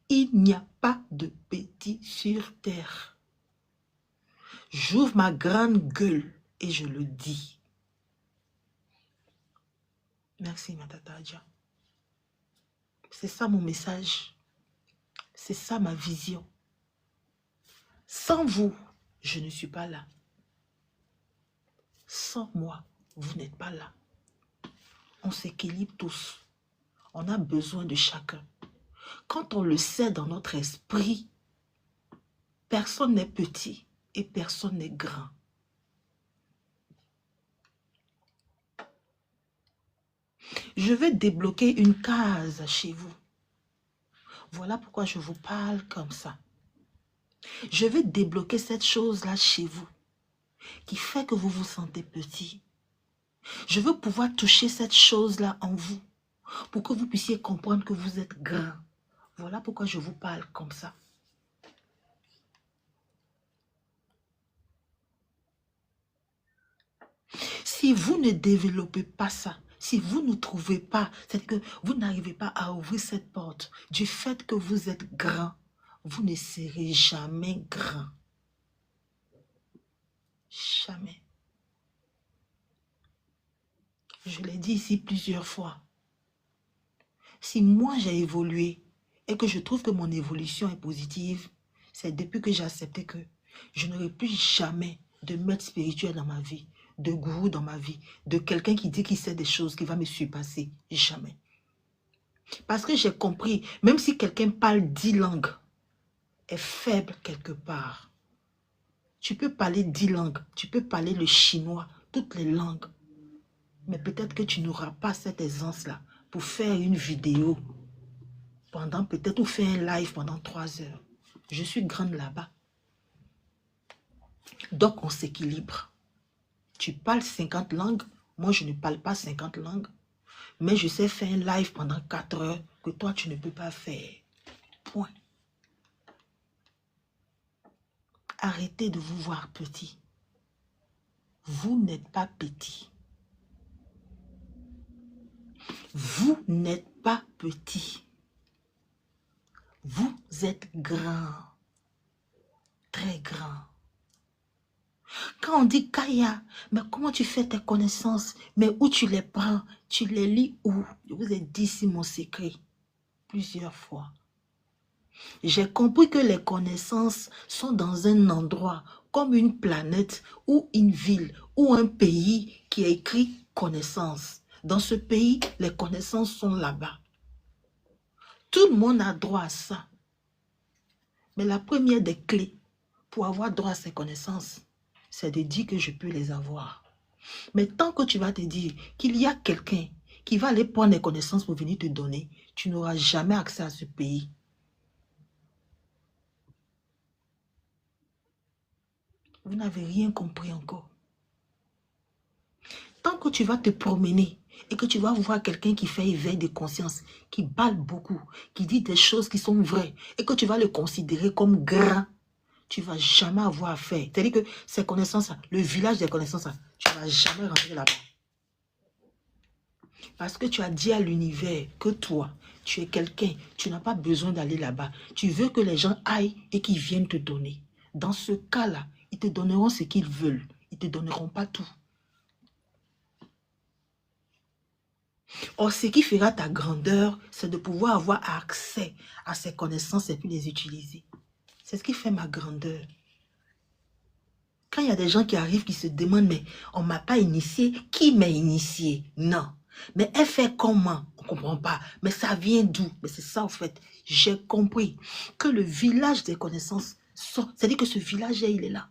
Il n'y a pas de petit sur terre. J'ouvre ma grande gueule et je le dis. Merci, ma tata Adja. C'est ça mon message. C'est ça ma vision. Sans vous, je ne suis pas là. Sans moi, vous n'êtes pas là. On s'équilibre tous. On a besoin de chacun. Quand on le sait dans notre esprit, personne n'est petit et personne n'est grand. Je vais débloquer une case chez vous. Voilà pourquoi je vous parle comme ça. Je vais débloquer cette chose-là chez vous qui fait que vous vous sentez petit. Je veux pouvoir toucher cette chose-là en vous pour que vous puissiez comprendre que vous êtes grand. Voilà pourquoi je vous parle comme ça. Si vous ne développez pas ça, si vous ne trouvez pas, c'est-à-dire que vous n'arrivez pas à ouvrir cette porte du fait que vous êtes grand, vous ne serez jamais grand. Jamais. Je l'ai dit ici plusieurs fois. Si moi j'ai évolué et que je trouve que mon évolution est positive, c'est depuis que j'ai accepté que je n'aurai plus jamais de maître spirituel dans ma vie, de gourou dans ma vie, de quelqu'un qui dit qu'il sait des choses, qui va me surpasser. Jamais. Parce que j'ai compris, même si quelqu'un parle 10 langues, est faible quelque part. Tu peux parler 10 langues, tu peux parler le chinois, toutes les langues. Mais peut-être que tu n'auras pas cette aisance-là pour faire une vidéo pendant peut-être ou faire un live pendant 3 heures. Je suis grande là-bas. Donc on s'équilibre. Tu parles 50 langues, moi je ne parle pas 50 langues, mais je sais faire un live pendant 4 heures que toi tu ne peux pas faire. Point. Arrêtez de vous voir petit. Vous n'êtes pas petit. Vous n'êtes pas petit. Vous êtes grand. Très grand. Quand on dit Kaya, mais comment tu fais tes connaissances? Mais où tu les prends? Tu les lis où? Je vous ai dit ici mon secret plusieurs fois. J'ai compris que les connaissances sont dans un endroit comme une planète ou une ville ou un pays qui a écrit connaissance. Dans ce pays, les connaissances sont là-bas. Tout le monde a droit à ça. Mais la première des clés pour avoir droit à ces connaissances, c'est de dire que je peux les avoir. Mais tant que tu vas te dire qu'il y a quelqu'un qui va aller prendre les connaissances pour venir te donner, tu n'auras jamais accès à ce pays. Vous n'avez rien compris encore. Tant que tu vas te promener et que tu vas voir quelqu'un qui fait éveil de conscience, qui parle beaucoup, qui dit des choses qui sont vraies et que tu vas le considérer comme grand, tu ne vas jamais avoir affaire. C'est-à-dire que ces connaissances, le village des connaissances, tu ne vas jamais rentrer là-bas. Parce que tu as dit à l'univers que toi, tu es quelqu'un, tu n'as pas besoin d'aller là-bas. Tu veux que les gens aillent et qu'ils viennent te donner. Dans ce cas-là, ils te donneront ce qu'ils veulent. Ils ne te donneront pas tout. Or, ce qui fera ta grandeur, c'est de pouvoir avoir accès à ces connaissances et puis les utiliser. C'est ce qui fait ma grandeur. Quand il y a des gens qui arrivent, qui se demandent, mais on ne m'a pas initié, qui m'a initié? Non. Mais elle fait comment? On ne comprend pas. Mais ça vient d'où? Mais c'est ça, en fait. J'ai compris que le village des connaissances, c'est-à-dire que ce village, il est là.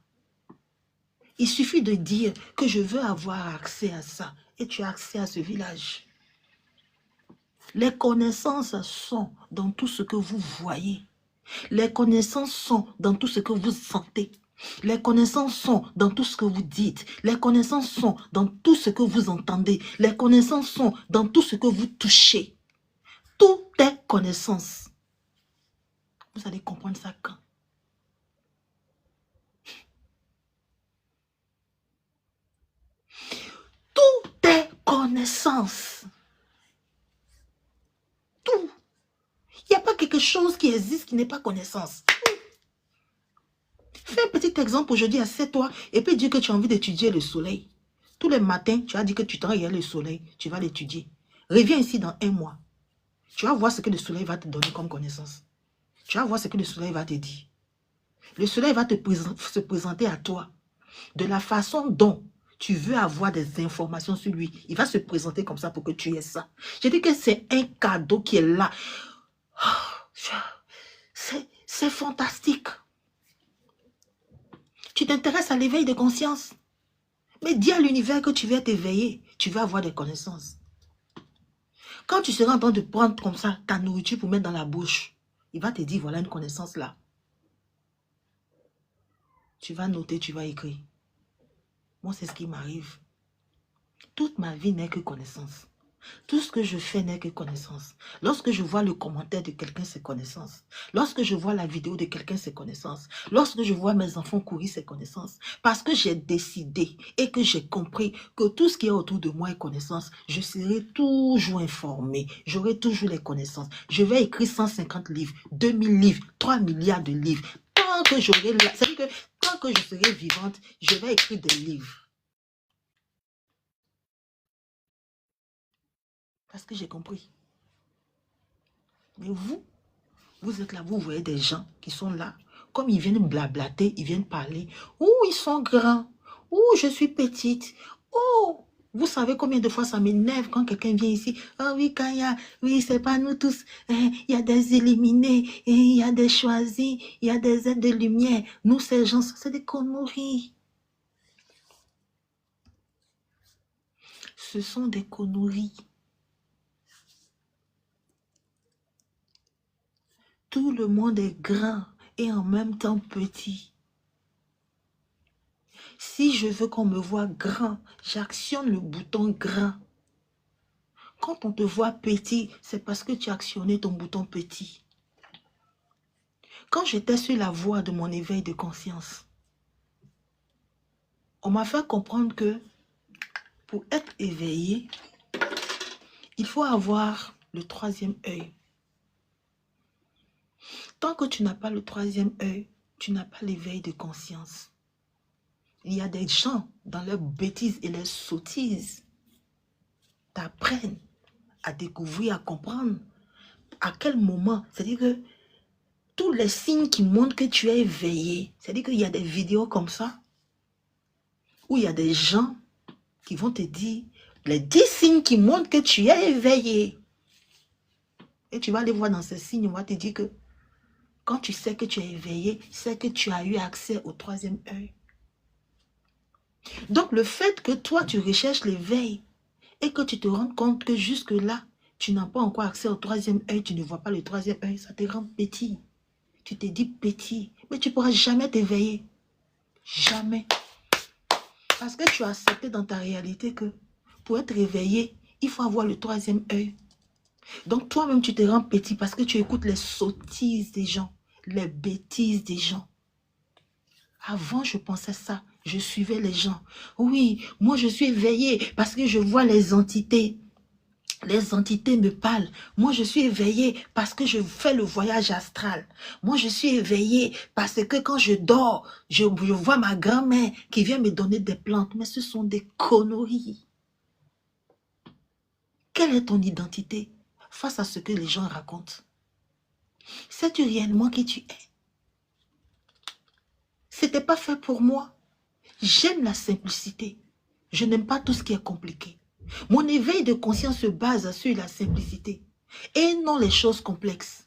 Il suffit de dire que je veux avoir accès à ça. Et tu as accès à ce village. Les connaissances sont dans tout ce que vous voyez. Les connaissances sont dans tout ce que vous sentez. Les connaissances sont dans tout ce que vous dites. Les connaissances sont dans tout ce que vous entendez. Les connaissances sont dans tout ce que vous touchez. Tout est connaissance. Vous allez comprendre ça quand? Tout est connaissance. Tout. Il n'y a pas quelque chose qui existe qui n'est pas connaissance. Fais un petit exemple aujourd'hui, assieds-toi et puis dis que tu as envie d'étudier le soleil. Tous les matins, tu as dit que tu t'en regardes le soleil, tu vas l'étudier. Reviens ici dans 1 mois. Tu vas voir ce que le soleil va te donner comme connaissance. Tu vas voir ce que le soleil va te dire. Le soleil va se présenter à toi de la façon dont tu veux avoir des informations sur lui. Il va se présenter comme ça pour que tu aies ça. Je dis que c'est un cadeau qui est là. C'est fantastique. Tu t'intéresses à l'éveil de conscience. Mais dis à l'univers que tu vas t'éveiller. Tu vas avoir des connaissances. Quand tu seras en train de prendre comme ça ta nourriture pour mettre dans la bouche, il va te dire, voilà une connaissance là. Tu vas noter, tu vas écrire. Moi, c'est ce qui m'arrive. Toute ma vie n'est que connaissance. Tout ce que je fais n'est que connaissance. Lorsque je vois le commentaire de quelqu'un, c'est connaissance. Lorsque je vois la vidéo de quelqu'un, c'est connaissance. Lorsque je vois mes enfants courir, c'est connaissance. Parce que j'ai décidé et que j'ai compris que tout ce qui est autour de moi est connaissance. Je serai toujours informé. J'aurai toujours les connaissances. Je vais écrire 150 livres, 2000 livres, 3 milliards de livres. Tant que j'aurai là, c'est-à-dire que tant que je serai vivante, je vais écrire des livres. Parce que j'ai compris. Mais vous êtes là, vous voyez des gens qui sont là, comme ils viennent blablater, ils viennent parler. Oh, ils sont grands. Oh, je suis petite. Oh, vous savez combien de fois ça m'énerve quand quelqu'un vient ici. Ah oui, Kaya, oui, c'est pas nous tous. Il y a des éliminés, il y a des choisis, il y a des aides de lumière. Nous, ces gens, c'est des conneries. Ce sont des conneries. Tout le monde est grand et en même temps petit. Si je veux qu'on me voit grand, j'actionne le bouton grand. Quand on te voit petit, c'est parce que tu as actionné ton bouton petit. Quand j'étais sur la voie de mon éveil de conscience, on m'a fait comprendre que pour être éveillé, il faut avoir le troisième œil. Tant que tu n'as pas le troisième œil, tu n'as pas l'éveil de conscience. Il y a des gens, dans leurs bêtises et leurs sottises, t'apprennent à découvrir, à comprendre à quel moment. C'est-à-dire que tous les signes qui montrent que tu es éveillé, c'est-à-dire qu'il y a des vidéos comme ça, où il y a des gens qui vont te dire les 10 signes qui montrent que tu es éveillé. Et tu vas aller voir dans ces signes, on va te dire que quand tu sais que tu es éveillé, c'est que tu as eu accès au troisième œil. Donc le fait que toi tu recherches l'éveil et que tu te rends compte que jusque-là, tu n'as pas encore accès au troisième œil, tu ne vois pas le troisième œil, ça te rend petit. Tu te dis petit, mais tu ne pourras jamais t'éveiller. Jamais. Parce que tu as accepté dans ta réalité que pour être éveillé, il faut avoir le troisième œil. Donc toi-même, tu te rends petit parce que tu écoutes les sottises des gens, les bêtises des gens. Avant, je pensais ça. Je suivais les gens. Oui, moi, je suis éveillée parce que je vois les entités. Les entités me parlent. Moi, je suis éveillée parce que je fais le voyage astral. Moi, je suis éveillée parce que quand je dors, je vois ma grand-mère qui vient me donner des plantes. Mais ce sont des conneries. Quelle est ton identité face à ce que les gens racontent? Sais-tu réellement qui tu es? C'était pas fait pour moi. J'aime la simplicité. Je n'aime pas tout ce qui est compliqué. Mon éveil de conscience se base sur la simplicité et non les choses complexes.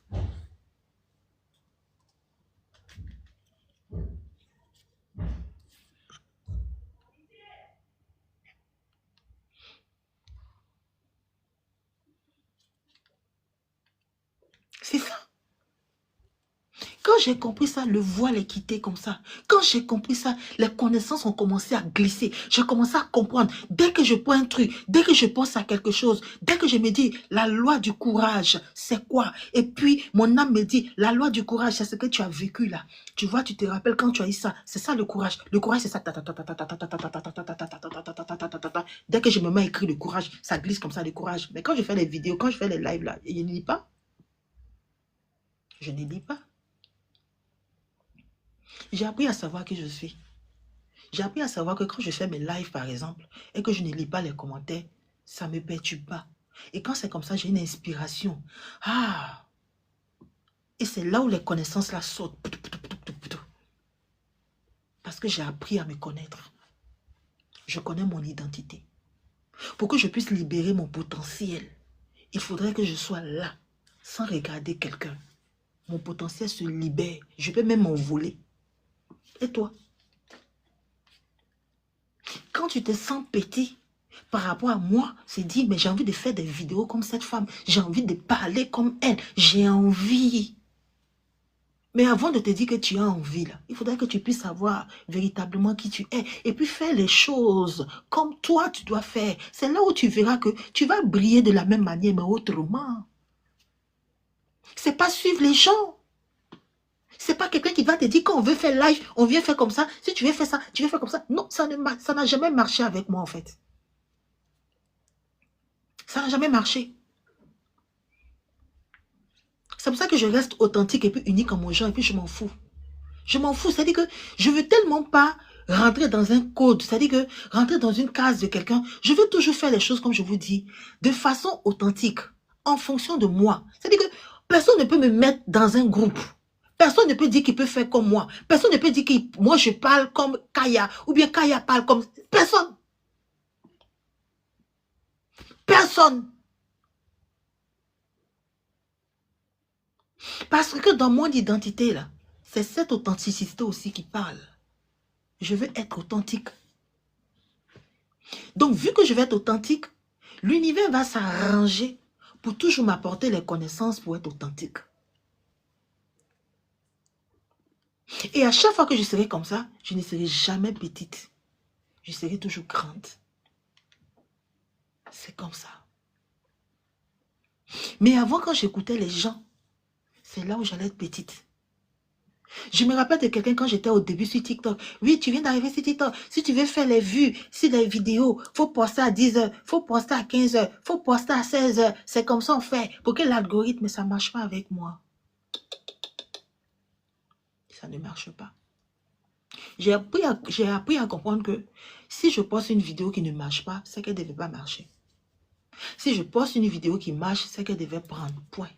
C'est ça. Quand j'ai compris ça, le voile est quitté comme ça. Quand j'ai compris ça, les connaissances ont commencé à glisser. J'ai commencé à comprendre. Dès que je prends un truc, dès que je pense à quelque chose, dès que je me dis, la loi du courage, c'est quoi? Et puis, mon âme me dit, la loi du courage, c'est ce que tu as vécu là. Tu vois, tu te rappelles quand tu as eu ça. C'est ça le courage. Le courage, c'est ça. Dès que je me mets à écrire le courage, ça glisse comme ça, le courage. Mais quand je fais les vidéos, quand je fais les lives là, je ne lis pas. Je ne lis pas. J'ai appris à savoir qui je suis. J'ai appris à savoir que quand je fais mes lives, par exemple, et que je ne lis pas les commentaires, ça ne me perturbe pas. Et quand c'est comme ça, j'ai une inspiration. Ah! Et c'est là où les connaissances là sautent. Parce que j'ai appris à me connaître. Je connais mon identité. Pour que je puisse libérer mon potentiel, il faudrait que je sois là, sans regarder quelqu'un. mon potentiel se libère. Je peux même m'envoler. Et toi? Quand tu te sens petit par rapport à moi, c'est dire, mais j'ai envie de faire des vidéos comme cette femme. J'ai envie de parler comme elle. J'ai envie. Mais avant de te dire que tu as envie, là, il faudrait que tu puisses savoir véritablement qui tu es. Et puis faire les choses comme toi tu dois faire. C'est là où tu verras que tu vas briller de la même manière, mais autrement. C'est pas suivre les gens. C'est pas quelqu'un qui va te dire qu'on veut faire live, on vient faire comme ça. Si tu veux faire ça, tu veux faire comme ça. Non, ça n'a jamais marché avec moi en fait. Ça n'a jamais marché. C'est pour ça que je reste authentique et puis unique en mon genre et puis je m'en fous. Je m'en fous, c'est-à-dire que je veux tellement pas rentrer dans un code, c'est-à-dire que rentrer dans une case de quelqu'un. Je veux toujours faire les choses comme je vous dis, de façon authentique, en fonction de moi. C'est-à-dire que personne ne peut me mettre dans un groupe. Personne ne peut dire qu'il peut faire comme moi. Personne ne peut dire que moi je parle comme Kaya ou bien Kaya parle comme... Personne. Personne. Parce que dans mon identité, là, c'est cette authenticité aussi qui parle. Je veux être authentique. Donc, vu que je vais être authentique, l'univers va s'arranger pour toujours m'apporter les connaissances pour être authentique. Et à chaque fois que je serai comme ça, je ne serai jamais petite. Je serai toujours grande. C'est comme ça. Mais avant, quand j'écoutais les gens, c'est là où j'allais être petite. Je me rappelle de quelqu'un quand j'étais au début sur TikTok. Oui, tu viens d'arriver sur TikTok. Si tu veux faire les vues, si les vidéos, faut poster à 10 heures, faut poster à 15 heures, faut poster à 16 heures. C'est comme ça on fait. Pour que l'algorithme, ça ne marche pas avec moi. Ça ne marche pas. J'ai appris à comprendre que si je poste une vidéo qui ne marche pas, c'est qu'elle ne devait pas marcher. Si je poste une vidéo qui marche, c'est qu'elle devait prendre. Point.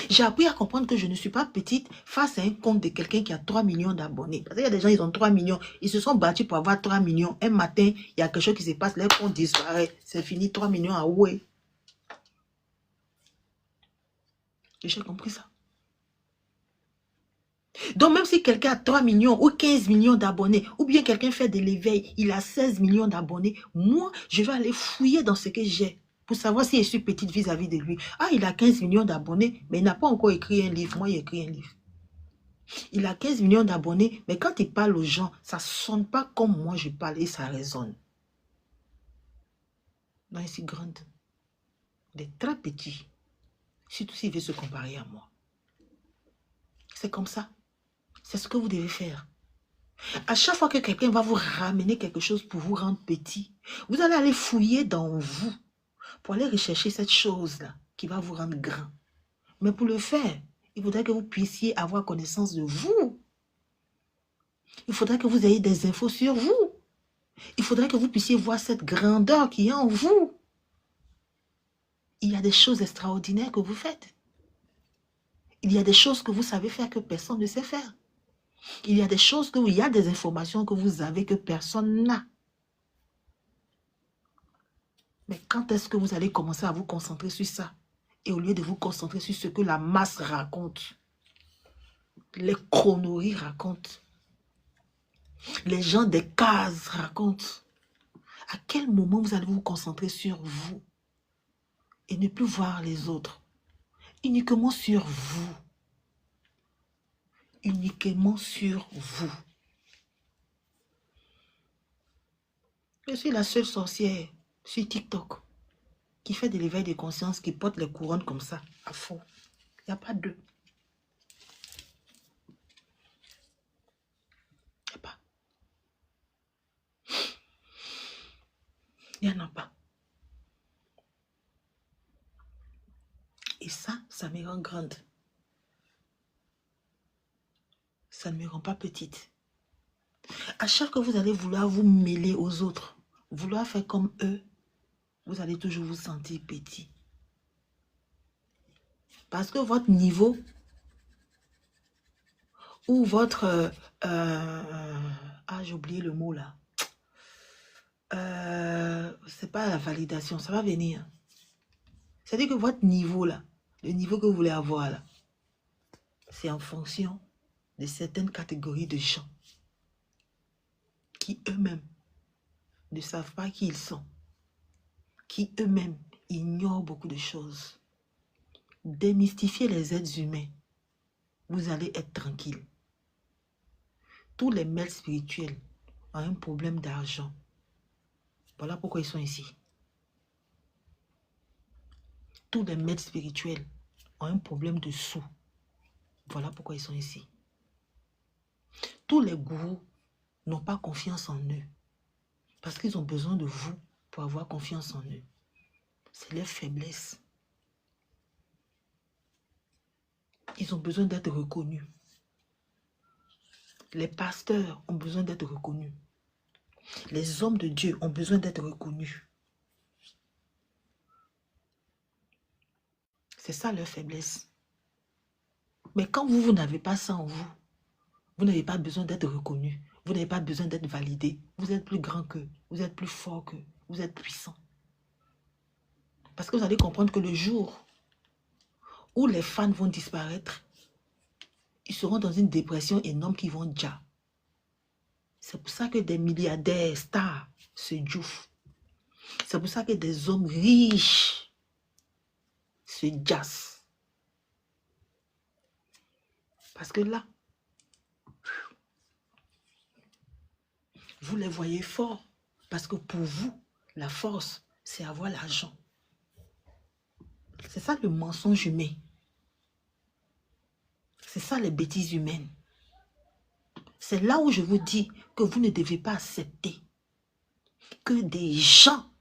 J'ai appris à comprendre que je ne suis pas petite face à un compte de quelqu'un qui a 3 millions d'abonnés. Parce qu'il y a des gens, ils ont 3 millions. Ils se sont battus pour avoir 3 millions. Un matin, il y a quelque chose qui se passe, leur compte disparaît. C'est fini, 3 millions à ouais. J'ai compris ça. Donc, même si quelqu'un a 3 millions ou 15 millions d'abonnés, ou bien quelqu'un fait de l'éveil, il a 16 millions d'abonnés, moi, je vais aller fouiller dans ce que j'ai pour savoir si je suis petite vis-à-vis de lui. Ah, il a 15 millions d'abonnés, mais il n'a pas encore écrit un livre. Moi, il écrit un livre. Il a 15 millions d'abonnés, mais quand il parle aux gens, ça ne sonne pas comme moi je parle et ça résonne. Non, il est si grande. Il est très petit. Surtout s'il veut se comparer à moi. C'est comme ça. C'est ce que vous devez faire. À chaque fois que quelqu'un va vous ramener quelque chose pour vous rendre petit, vous allez aller fouiller dans vous pour aller rechercher cette chose-là qui va vous rendre grand. Mais pour le faire, il faudrait que vous puissiez avoir connaissance de vous. Il faudrait que vous ayez des infos sur vous. Il faudrait que vous puissiez voir cette grandeur qui est en vous. Il y a des choses extraordinaires que vous faites. Il y a des choses que vous savez faire que personne ne sait faire. Il y a des choses il y a des informations que vous avez que personne n'a. Mais quand est-ce que vous allez commencer à vous concentrer sur ça? Et au lieu de vous concentrer sur ce que la masse raconte, les chronories racontent, les gens des cases racontent, à quel moment vous allez vous concentrer sur vous et ne plus voir les autres? Uniquement sur vous. Uniquement sur vous. Je suis la seule sorcière sur TikTok qui fait de l'éveil de conscience, qui porte les couronnes comme ça, à fond. Il n'y a pas deux. Il n'y a pas. Il n'y en a pas. Et ça me rend grande. Ça ne me rend pas petite. À chaque fois que vous allez vouloir vous mêler aux autres, vouloir faire comme eux, vous allez toujours vous sentir petit. Parce que votre niveau ou votre... j'ai oublié le mot là. C'est pas la validation, ça va venir. C'est-à-dire que votre niveau là, Le niveau que vous voulez avoir là, c'est en fonction de certaines catégories de gens qui eux-mêmes ne savent pas qui ils sont, qui eux-mêmes ignorent beaucoup de choses. Démystifiez les êtres humains, vous allez être tranquille. Tous les maîtres spirituels ont un problème d'argent. Voilà pourquoi ils sont ici. Tous les maîtres spirituels ont un problème de sous. Voilà pourquoi ils sont ici. Tous les gourous n'ont pas confiance en eux. Parce qu'ils ont besoin de vous pour avoir confiance en eux. C'est leur faiblesse. Ils ont besoin d'être reconnus. Les pasteurs ont besoin d'être reconnus. Les hommes de Dieu ont besoin d'être reconnus. C'est ça leur faiblesse. Mais quand vous n'avez pas ça en vous, vous n'avez pas besoin d'être reconnu. Vous n'avez pas besoin d'être validé. Vous êtes plus grand qu'eux. Vous êtes plus fort qu'eux. Vous êtes puissant. Parce que vous allez comprendre que le jour où les fans vont disparaître, ils seront dans une dépression énorme qui vont déjà. C'est pour ça que des milliardaires, stars, se jouffent. C'est pour ça que des hommes riches se jassent. Parce que là, vous les voyez forts. Parce que pour vous, la force, c'est avoir l'argent. C'est ça le mensonge humain. C'est ça les bêtises humaines. C'est là où je vous dis que vous ne devez pas accepter que des gens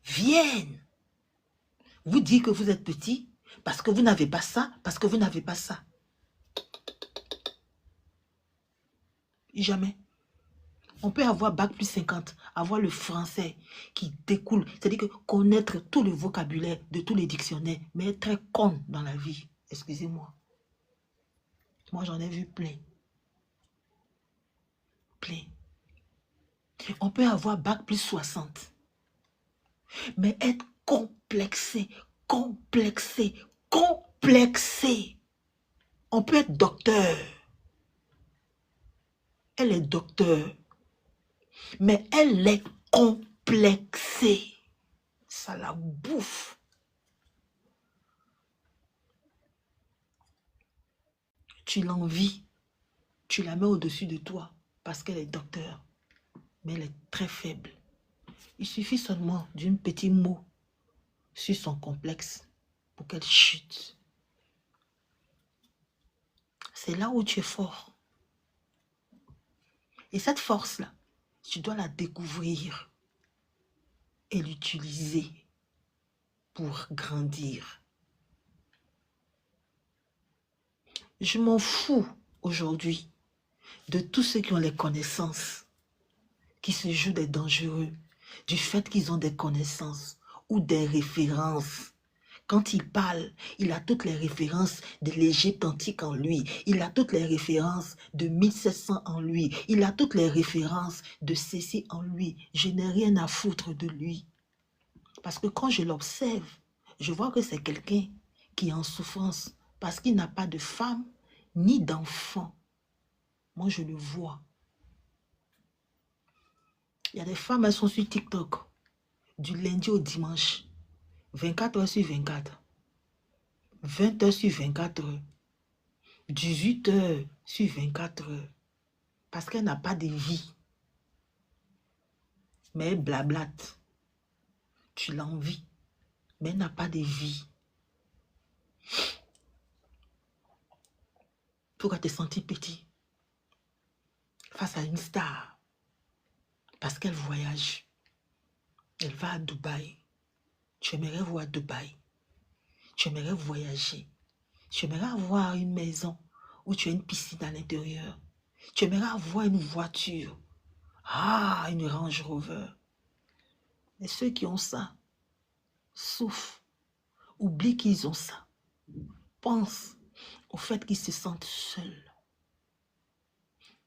viennent vous dire que vous êtes petit parce que vous n'avez pas ça, parce que vous n'avez pas ça. Jamais. On peut avoir bac plus 50, avoir le français qui découle, c'est-à-dire que connaître tout le vocabulaire de tous les dictionnaires, mais être très con dans la vie. Excusez-moi. Moi, j'en ai vu plein. Plein. On peut avoir bac plus 60, mais être complexé, complexé, complexé. On peut être docteur. Elle est docteur, mais elle est complexée. Ça la bouffe. Tu l'envies, tu la mets au-dessus de toi parce qu'elle est docteur, mais elle est très faible. Il suffit seulement d'un petit mot sur son complexe pour qu'elle chute. C'est là où tu es fort. Et cette force-là, tu dois la découvrir et l'utiliser pour grandir. Je m'en fous aujourd'hui de tous ceux qui ont les connaissances, qui se jouent des dangereux, du fait qu'ils ont des connaissances ou des références. Quand il parle, il a toutes les références de l'Égypte antique en lui. Il a toutes les références de 1700 en lui. Il a toutes les références de ceci en lui. Je n'ai rien à foutre de lui. Parce que quand je l'observe, je vois que c'est quelqu'un qui est en souffrance parce qu'il n'a pas de femme ni d'enfant. Moi, je le vois. Il y a des femmes, elles sont sur TikTok du lundi au dimanche. 24 heures sur 24, 20 heures sur 24 heures, 18 heures sur 24 heures, parce qu'elle n'a pas de vie. Mais elle blablate. Tu l'envies, mais elle n'a pas de vie. Pourquoi te sentir petit face à une star? Parce qu'elle voyage. Elle va à Dubaï. Tu aimerais voir Dubaï. Tu aimerais voyager. Tu aimerais avoir une maison où tu as une piscine à l'intérieur. Tu aimerais avoir une voiture. Ah, une Range Rover. Et ceux qui ont ça souffrent. Oublient qu'ils ont ça. Pense au fait qu'ils se sentent seuls.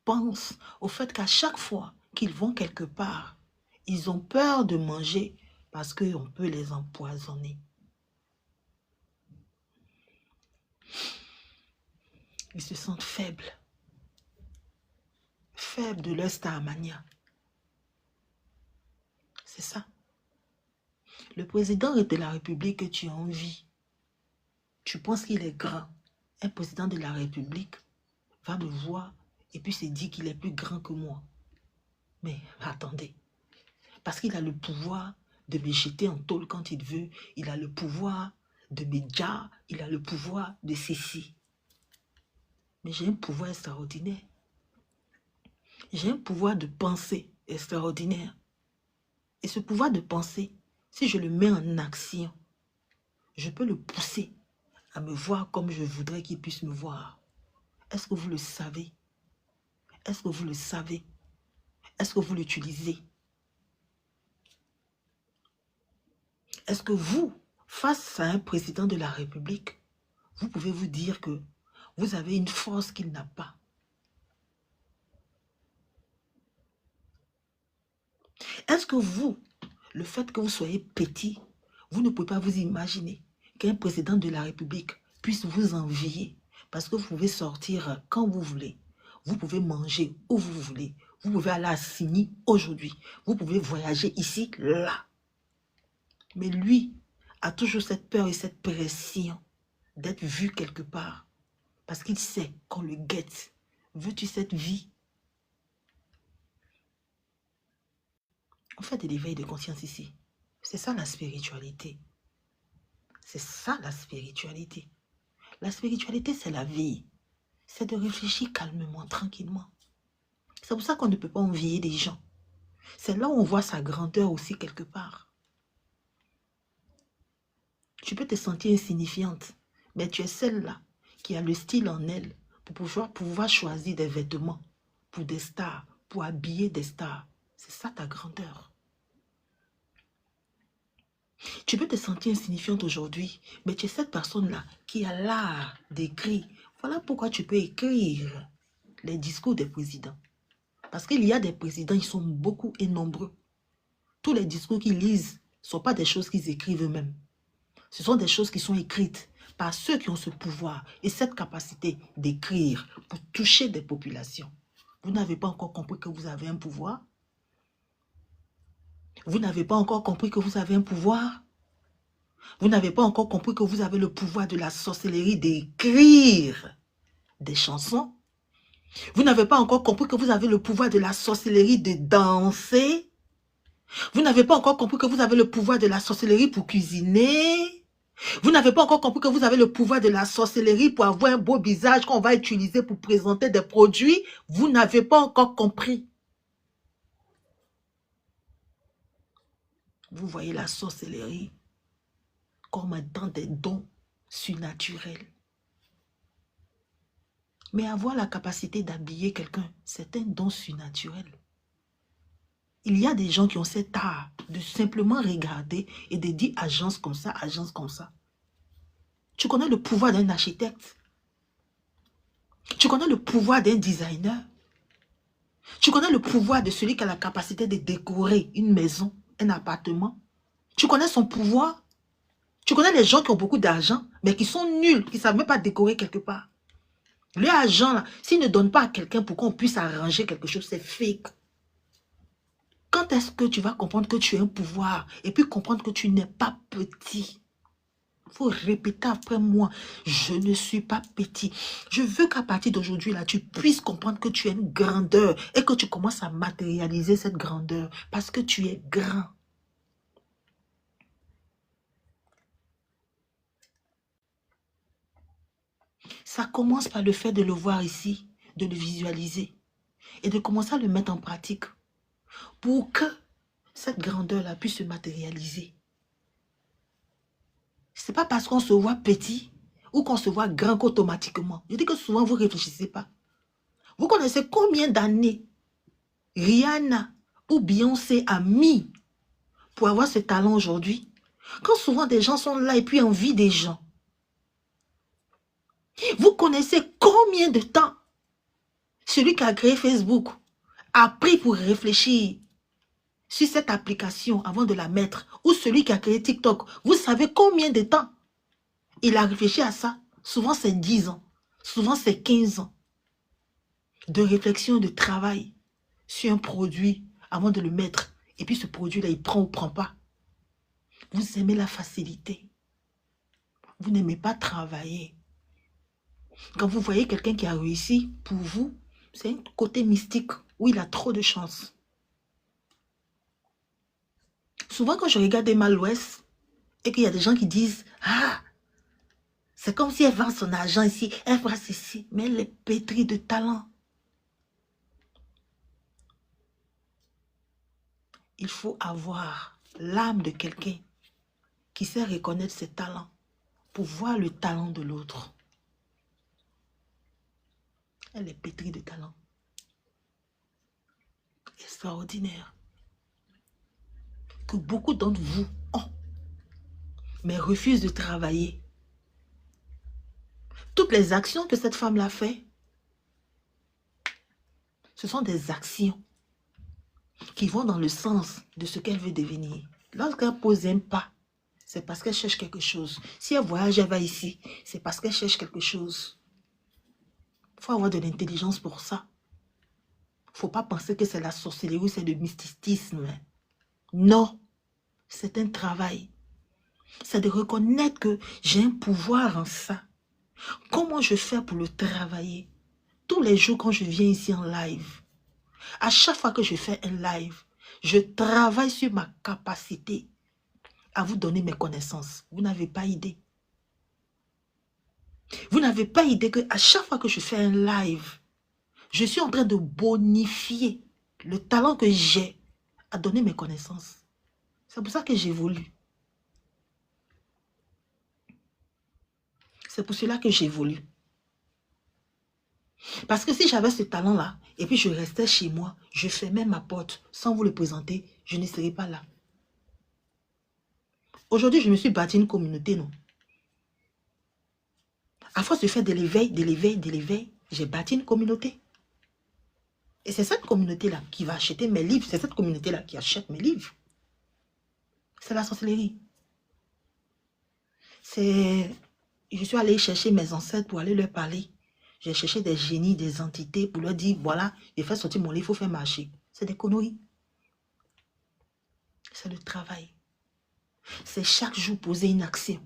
Pense au fait qu'à chaque fois qu'ils vont quelque part, ils ont peur de manger parce qu'on peut les empoisonner. Ils se sentent faibles. Faibles de leur starmania. C'est ça. Le président de la République que tu envies, tu penses qu'il est grand. Un président de la République va me voir et puis se dit qu'il est plus grand que moi. Mais attendez, parce qu'il a le pouvoir de me jeter en tôle quand il veut, il a le pouvoir de me dire, il a le pouvoir de ceci. Mais j'ai un pouvoir extraordinaire. J'ai un pouvoir de pensée extraordinaire. Et ce pouvoir de pensée, si je le mets en action, je peux le pousser à me voir comme je voudrais qu'il puisse me voir. Est-ce que vous le savez? Est-ce que vous le savez? Est-ce que vous l'utilisez? Est-ce que vous, face à un président de la République, vous pouvez vous dire que vous avez une force qu'il n'a pas? Est-ce que vous, le fait que vous soyez petit, vous ne pouvez pas vous imaginer qu'un président de la République puisse vous envier parce que vous pouvez sortir quand vous voulez. Vous pouvez manger où vous voulez. Vous pouvez aller à Sini aujourd'hui. Vous pouvez voyager ici, là. Mais lui a toujours cette peur et cette pression d'être vu quelque part. Parce qu'il sait qu'on le guette. Veux-tu cette vie? On fait de l'éveil de conscience ici. C'est ça la spiritualité. C'est ça la spiritualité. La spiritualité, c'est la vie. C'est de réfléchir calmement, tranquillement. C'est pour ça qu'on ne peut pas envier des gens. C'est là où on voit sa grandeur aussi quelque part. Tu peux te sentir insignifiante, mais tu es celle-là qui a le style en elle pour pouvoir choisir des vêtements pour des stars, pour habiller des stars. C'est ça ta grandeur. Tu peux te sentir insignifiante aujourd'hui, mais tu es cette personne-là qui a l'art d'écrire. Voilà pourquoi tu peux écrire les discours des présidents. Parce qu'il y a des présidents, ils sont beaucoup et nombreux. Tous les discours qu'ils lisent ne sont pas des choses qu'ils écrivent eux-mêmes. Ce sont des choses qui sont écrites par ceux qui ont ce pouvoir et cette capacité d'écrire pour toucher des populations. Vous n'avez pas encore compris que vous avez un pouvoir? Vous n'avez pas encore compris que vous avez un pouvoir? Vous n'avez pas encore compris que vous avez le pouvoir de la sorcellerie d'écrire des chansons? Vous n'avez pas encore compris que vous avez le pouvoir de la sorcellerie de danser? Vous n'avez pas encore compris que vous avez le pouvoir de la sorcellerie pour cuisiner? Vous n'avez pas encore compris que vous avez le pouvoir de la sorcellerie pour avoir un beau visage qu'on va utiliser pour présenter des produits? Vous n'avez pas encore compris. Vous voyez la sorcellerie comme étant des dons surnaturels. Mais avoir la capacité d'habiller quelqu'un, c'est un don surnaturel. Il y a des gens qui ont cet art de simplement regarder et de dire agence comme ça, agence comme ça. Tu connais le pouvoir d'un architecte? Tu connais le pouvoir d'un designer? Tu connais le pouvoir de celui qui a la capacité de décorer une maison, un appartement? Tu connais son pouvoir? Tu connais les gens qui ont beaucoup d'argent, mais qui sont nuls, qui ne savent même pas décorer quelque part. Le argent, là, s'il ne donne pas à quelqu'un pour qu'on puisse arranger quelque chose, c'est fake. Quand est-ce que tu vas comprendre que tu as un pouvoir et puis comprendre que tu n'es pas petit? Il faut répéter après moi, je ne suis pas petit. Je veux qu'à partir d'aujourd'hui, là, tu puisses comprendre que tu as une grandeur et que tu commences à matérialiser cette grandeur parce que tu es grand. Ça commence par le fait de le voir ici, de le visualiser et de commencer à le mettre en pratique pour que cette grandeur-là puisse se matérialiser. Ce n'est pas parce qu'on se voit petit ou qu'on se voit grand qu'automatiquement. Je dis que souvent, vous ne réfléchissez pas. Vous connaissez combien d'années Rihanna ou Beyoncé a mis pour avoir ce talent aujourd'hui? Quand souvent des gens sont là et puis envient des gens. Vous connaissez combien de temps celui qui a créé Facebook a pris pour réfléchir sur cette application avant de la mettre, ou celui qui a créé TikTok, vous savez combien de temps il a réfléchi à ça? souvent c'est 10 ans, souvent c'est 15 ans de réflexion, de travail sur un produit avant de le mettre. Et puis ce produit-là, il prend ou prend pas. Vous aimez la facilité. Vous n'aimez pas travailler. Quand vous voyez quelqu'un qui a réussi, pour vous, c'est un côté mystique où il a trop de chance. Souvent, quand je regarde Emma l'Ouest et qu'il y a des gens qui disent « Ah, c'est comme si elle vend son argent ici, elle vend ceci. » Mais elle est pétrie de talent. Il faut avoir l'âme de quelqu'un qui sait reconnaître ses talents pour voir le talent de l'autre. Elle est pétrie de talent. Extraordinaire. Que beaucoup d'entre vous ont, mais refusent de travailler. Toutes les actions que cette femme-là fait, ce sont des actions qui vont dans le sens de ce qu'elle veut devenir. Lorsqu'elle pose un pas, c'est parce qu'elle cherche quelque chose. Si elle voyage, elle va ici, c'est parce qu'elle cherche quelque chose. Il faut avoir de l'intelligence pour ça. Il ne faut pas penser que c'est la sorcellerie ou c'est le mysticisme. Non, c'est un travail. C'est de reconnaître que j'ai un pouvoir en ça. Comment je fais pour le travailler? Tous les jours quand je viens ici en live, à chaque fois que je fais un live, je travaille sur ma capacité à vous donner mes connaissances. Vous n'avez pas idée. Vous n'avez pas idée qu'à chaque fois que je fais un live, je suis en train de bonifier le talent que j'ai à donner mes connaissances. C'est pour ça que j'évolue. C'est pour cela que j'évolue. Parce que si j'avais ce talent-là, et puis je restais chez moi, je fermais ma porte sans vous le présenter, je ne serais pas là. Aujourd'hui, je me suis bâti une communauté, non? À force de faire de l'éveil, j'ai bâti une communauté. Et c'est cette communauté-là qui va acheter mes livres. C'est cette communauté-là qui achète mes livres. C'est la sorcellerie. Je suis allée chercher mes ancêtres pour aller leur parler. J'ai cherché des génies, des entités pour leur dire, voilà, j'ai fait sortir mon livre, il faut faire marcher. C'est des conneries. C'est le travail. C'est chaque jour poser une action.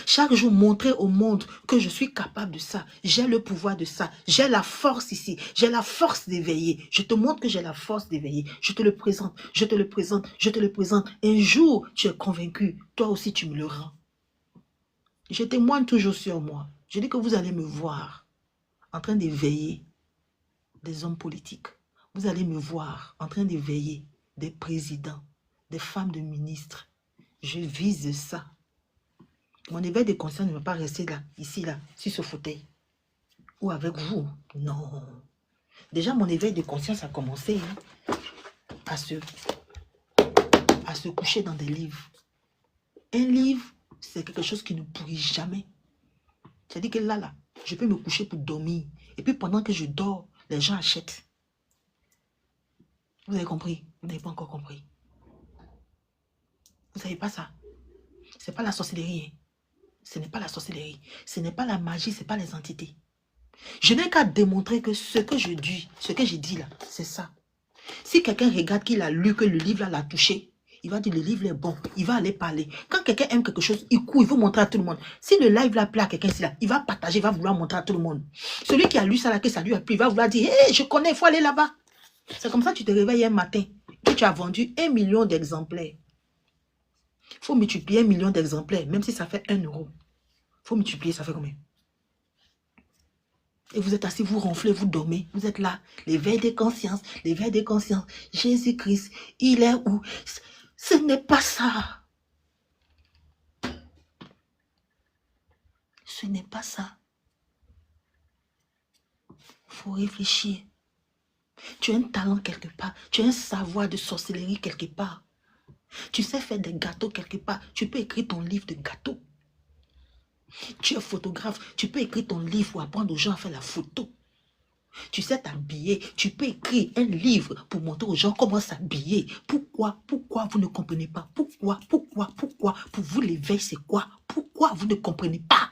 Chaque jour montrer au monde que je suis capable de ça. J'ai le pouvoir de ça. J'ai la force ici. J'ai la force d'éveiller. Je te montre que j'ai la force d'éveiller. Je te le présente. Je te le présente. Je te le présente. Un jour, tu es convaincu. Toi aussi, tu me le rends. Je témoigne toujours sur moi. Je dis que vous allez me voir en train d'éveiller des hommes politiques. Vous allez me voir en train d'éveiller des présidents, des femmes de ministres. Je vise ça. Mon éveil de conscience ne va pas rester là, ici, là, sur ce fauteuil. Ou avec vous. Non. Déjà, mon éveil de conscience a commencé à se coucher dans des livres. Un livre, c'est quelque chose qui ne pourrit jamais. C'est-à-dire que là, je peux me coucher pour dormir. Et puis pendant que je dors, les gens achètent. Vous avez compris? Vous n'avez pas encore compris. Vous ne savez pas ça? Ce n'est pas la sorcellerie. Ce n'est pas la sorcellerie. Ce n'est pas la magie, ce n'est pas les entités. Je n'ai qu'à démontrer que ce que je dis, là, c'est ça. Si quelqu'un regarde qu'il a lu, que le livre l'a touché, il va dire le livre est bon, il va aller parler. Quand quelqu'un aime quelque chose, il court, il veut montrer à tout le monde. Si le live là plaît à quelqu'un ici, là, il va partager, il va vouloir montrer à tout le monde. Celui qui a lu ça là, que ça lui a plu, il va vouloir dire, hé, je connais, il faut aller là-bas. C'est comme ça que tu te réveilles un matin, que tu as vendu 1 million d'exemplaires. Il faut multiplier 1 million d'exemplaires, même si ça fait 1 euro. Il faut multiplier, ça fait combien? Et vous êtes assis, vous ronflez, vous dormez. Vous êtes là, l'éveil des consciences, l'éveil des consciences. Jésus-Christ, il est où? Ce n'est pas ça. Ce n'est pas ça. Il faut réfléchir. Tu as un talent quelque part. Tu as un savoir de sorcellerie quelque part. Tu sais faire des gâteaux quelque part. Tu peux écrire ton livre de gâteaux. Tu es photographe. Tu peux écrire ton livre pour apprendre aux gens à faire la photo. Tu sais t'habiller. Tu peux écrire un livre pour montrer aux gens comment s'habiller. Pourquoi vous ne comprenez pas? Pourquoi? Pour vous, l'éveil, c'est quoi? Pourquoi vous ne comprenez pas?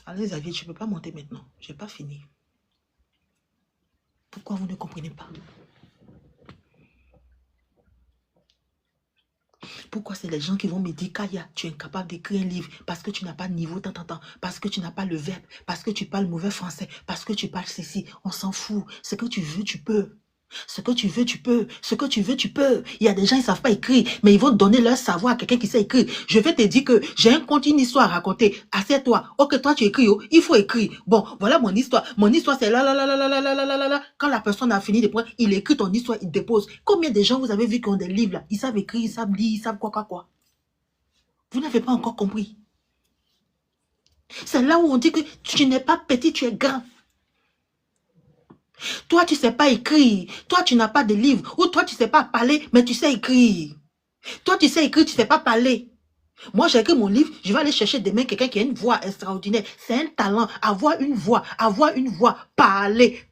Allez, Xavier, tu ne peux pas monter maintenant. Je n'ai pas fini. Pourquoi vous ne comprenez pas? Pourquoi c'est les gens qui vont me dire, Kaya, tu es incapable d'écrire un livre parce que tu n'as pas de niveau, parce que tu n'as pas le verbe, parce que tu parles mauvais français, parce que tu parles ceci. On s'en fout. Ce que tu veux, tu peux. Ce que tu veux, tu peux. Ce que tu veux, tu peux. Il y a des gens, ils ne savent pas écrire, mais ils vont donner leur savoir à quelqu'un qui sait écrire. Je vais te dire que j'ai un conte, une histoire à raconter. Assieds-toi. Ok, toi, tu écris. Oh, il faut écrire. Bon, voilà mon histoire. Mon histoire, c'est là, là, là, là, là, là, là, là, là, là, là. Quand la personne a fini de prendre, il écrit ton histoire, il dépose. Combien de gens vous avez vu qui ont des livres là? Ils savent écrire, ils savent lire, ils savent quoi. Vous n'avez pas encore compris. C'est là où on dit que tu n'es pas petit, tu es grand. Toi, tu ne sais pas écrire. Toi, tu n'as pas de livre. Ou toi, tu ne sais pas parler, mais tu sais écrire. Toi, tu sais écrire, tu ne sais pas parler. Moi, j'ai écrit mon livre, je vais aller chercher demain quelqu'un qui a une voix extraordinaire. C'est un talent, avoir une voix, parler,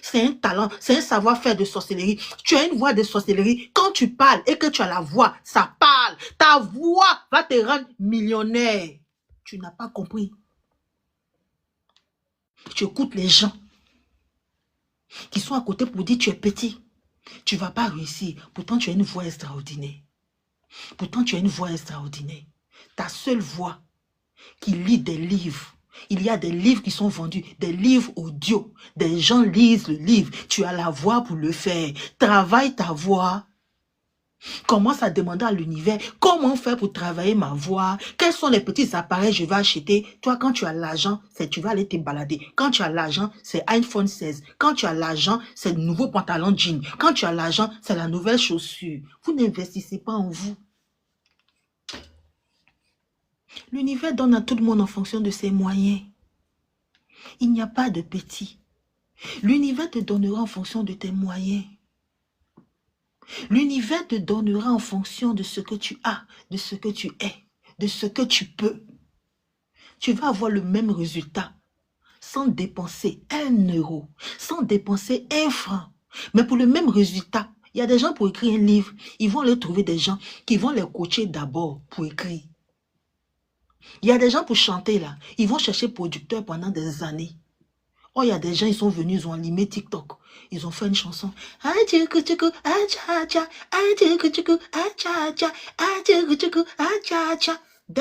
c'est un talent, c'est un savoir-faire de sorcellerie. Tu as une voix de sorcellerie. Quand tu parles et que tu as la voix, ça parle. Ta voix va te rendre millionnaire. Tu n'as pas compris. Tu écoutes les gens qui sont à côté pour dire tu es petit. Tu ne vas pas réussir. Pourtant, tu as une voix extraordinaire. Pourtant, tu as une voix extraordinaire. Ta seule voix qui lit des livres. Il y a des livres qui sont vendus, des livres audio. Des gens lisent le livre. Tu as la voix pour le faire. Travaille ta voix. Commence à demander à l'univers comment faire pour travailler ma voix. Quels sont les petits appareils que je vais acheter. Toi, quand tu as l'argent, c'est tu vas aller te balader. Quand tu as l'argent, c'est iPhone 16. Quand tu as l'argent, c'est le nouveau pantalon jean. Quand tu as l'argent, c'est la nouvelle chaussure. Vous n'investissez pas en vous. L'univers donne à tout le monde en fonction de ses moyens. Il n'y a pas de petit. L'univers te donnera en fonction de tes moyens. L'univers te donnera en fonction de ce que tu as, de ce que tu es, de ce que tu peux. Tu vas avoir le même résultat sans dépenser 1 euro, sans dépenser 1 franc. Mais pour le même résultat, il y a des gens pour écrire un livre, ils vont aller trouver des gens qui vont les coacher d'abord pour écrire. Il y a des gens pour chanter là, ils vont chercher producteurs pendant des années. Oh, il y a des gens, ils sont venus, ils ont animé TikTok. Ils ont fait une chanson. Dès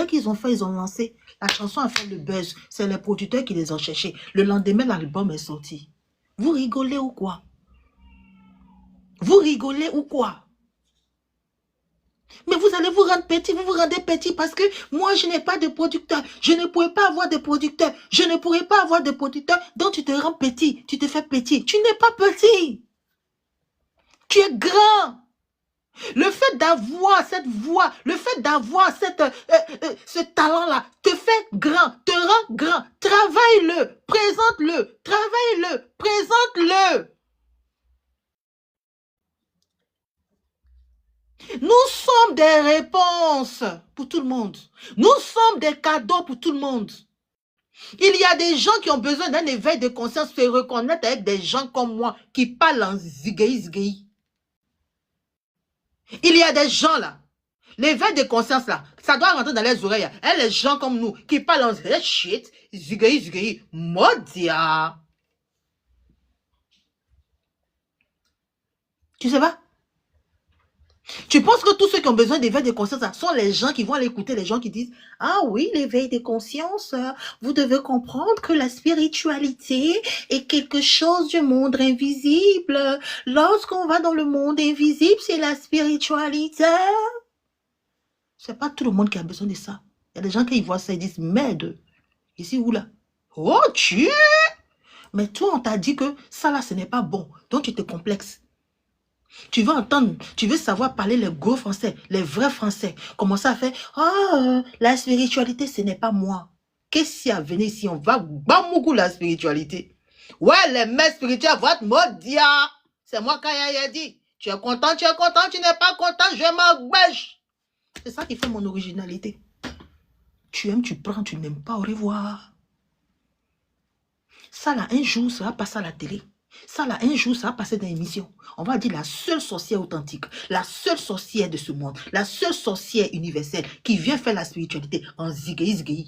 qu'ils ont fait, ils ont lancé. La chanson a fait le buzz. C'est les producteurs qui les ont cherchés. Le lendemain, l'album est sorti. Vous rigolez ou quoi? Vous rigolez ou quoi? Mais vous allez vous rendre petit, vous vous rendez petit parce que moi, je n'ai pas de producteur. Je ne pourrais pas avoir de producteur. Je ne pourrais pas avoir de producteur. Donc, tu te rends petit. Tu te fais petit. Tu n'es pas petit. Tu es grand. Le fait d'avoir cette voix, le fait d'avoir ce talent-là, te fait grand, te rend grand. Travaille-le, présente-le, travaille-le, présente-le. Nous sommes des réponses pour tout le monde. Nous sommes des cadeaux pour tout le monde. Il y a des gens qui ont besoin d'un éveil de conscience, se reconnaître avec des gens comme moi qui parlent en zigei. Il y a des gens là, l'éveil de conscience là, ça doit rentrer dans les oreilles. Et les gens comme nous qui parlent en shit, zigei, modia. Tu sais pas? Tu penses que tous ceux qui ont besoin d'éveil de conscience sont les gens qui vont aller écouter les gens qui disent « Ah oui, l'éveil de conscience, vous devez comprendre que la spiritualité est quelque chose du monde invisible. Lorsqu'on va dans le monde invisible, c'est la spiritualité. » C'est pas tout le monde qui a besoin de ça. Il y a des gens qui voient ça et disent « Merde, ici ou là? Oh, tu! Mais toi, on t'a dit que ça là, ce n'est pas bon. Donc, tu te complexes. Tu veux entendre, tu veux savoir parler les gros français, les vrais français. Commencer à faire, oh, la spiritualité, ce n'est pas moi. Qu'est-ce qu'il y a à venir ici? On va bamoukou la spiritualité. Ouais, les maîtres spirituels vont être maudia. C'est moi qui ai dit. Tu es content, tu n'es pas content, je m'en bêche. C'est ça qui fait mon originalité. Tu aimes, tu prends, tu n'aimes pas, au revoir. Ça là, un jour, ça va passer à la télé. Ça là, un jour, ça va passer dans l'émission. On va dire la seule sorcière authentique, la seule sorcière de ce monde, la seule sorcière universelle qui vient faire la spiritualité en zigei.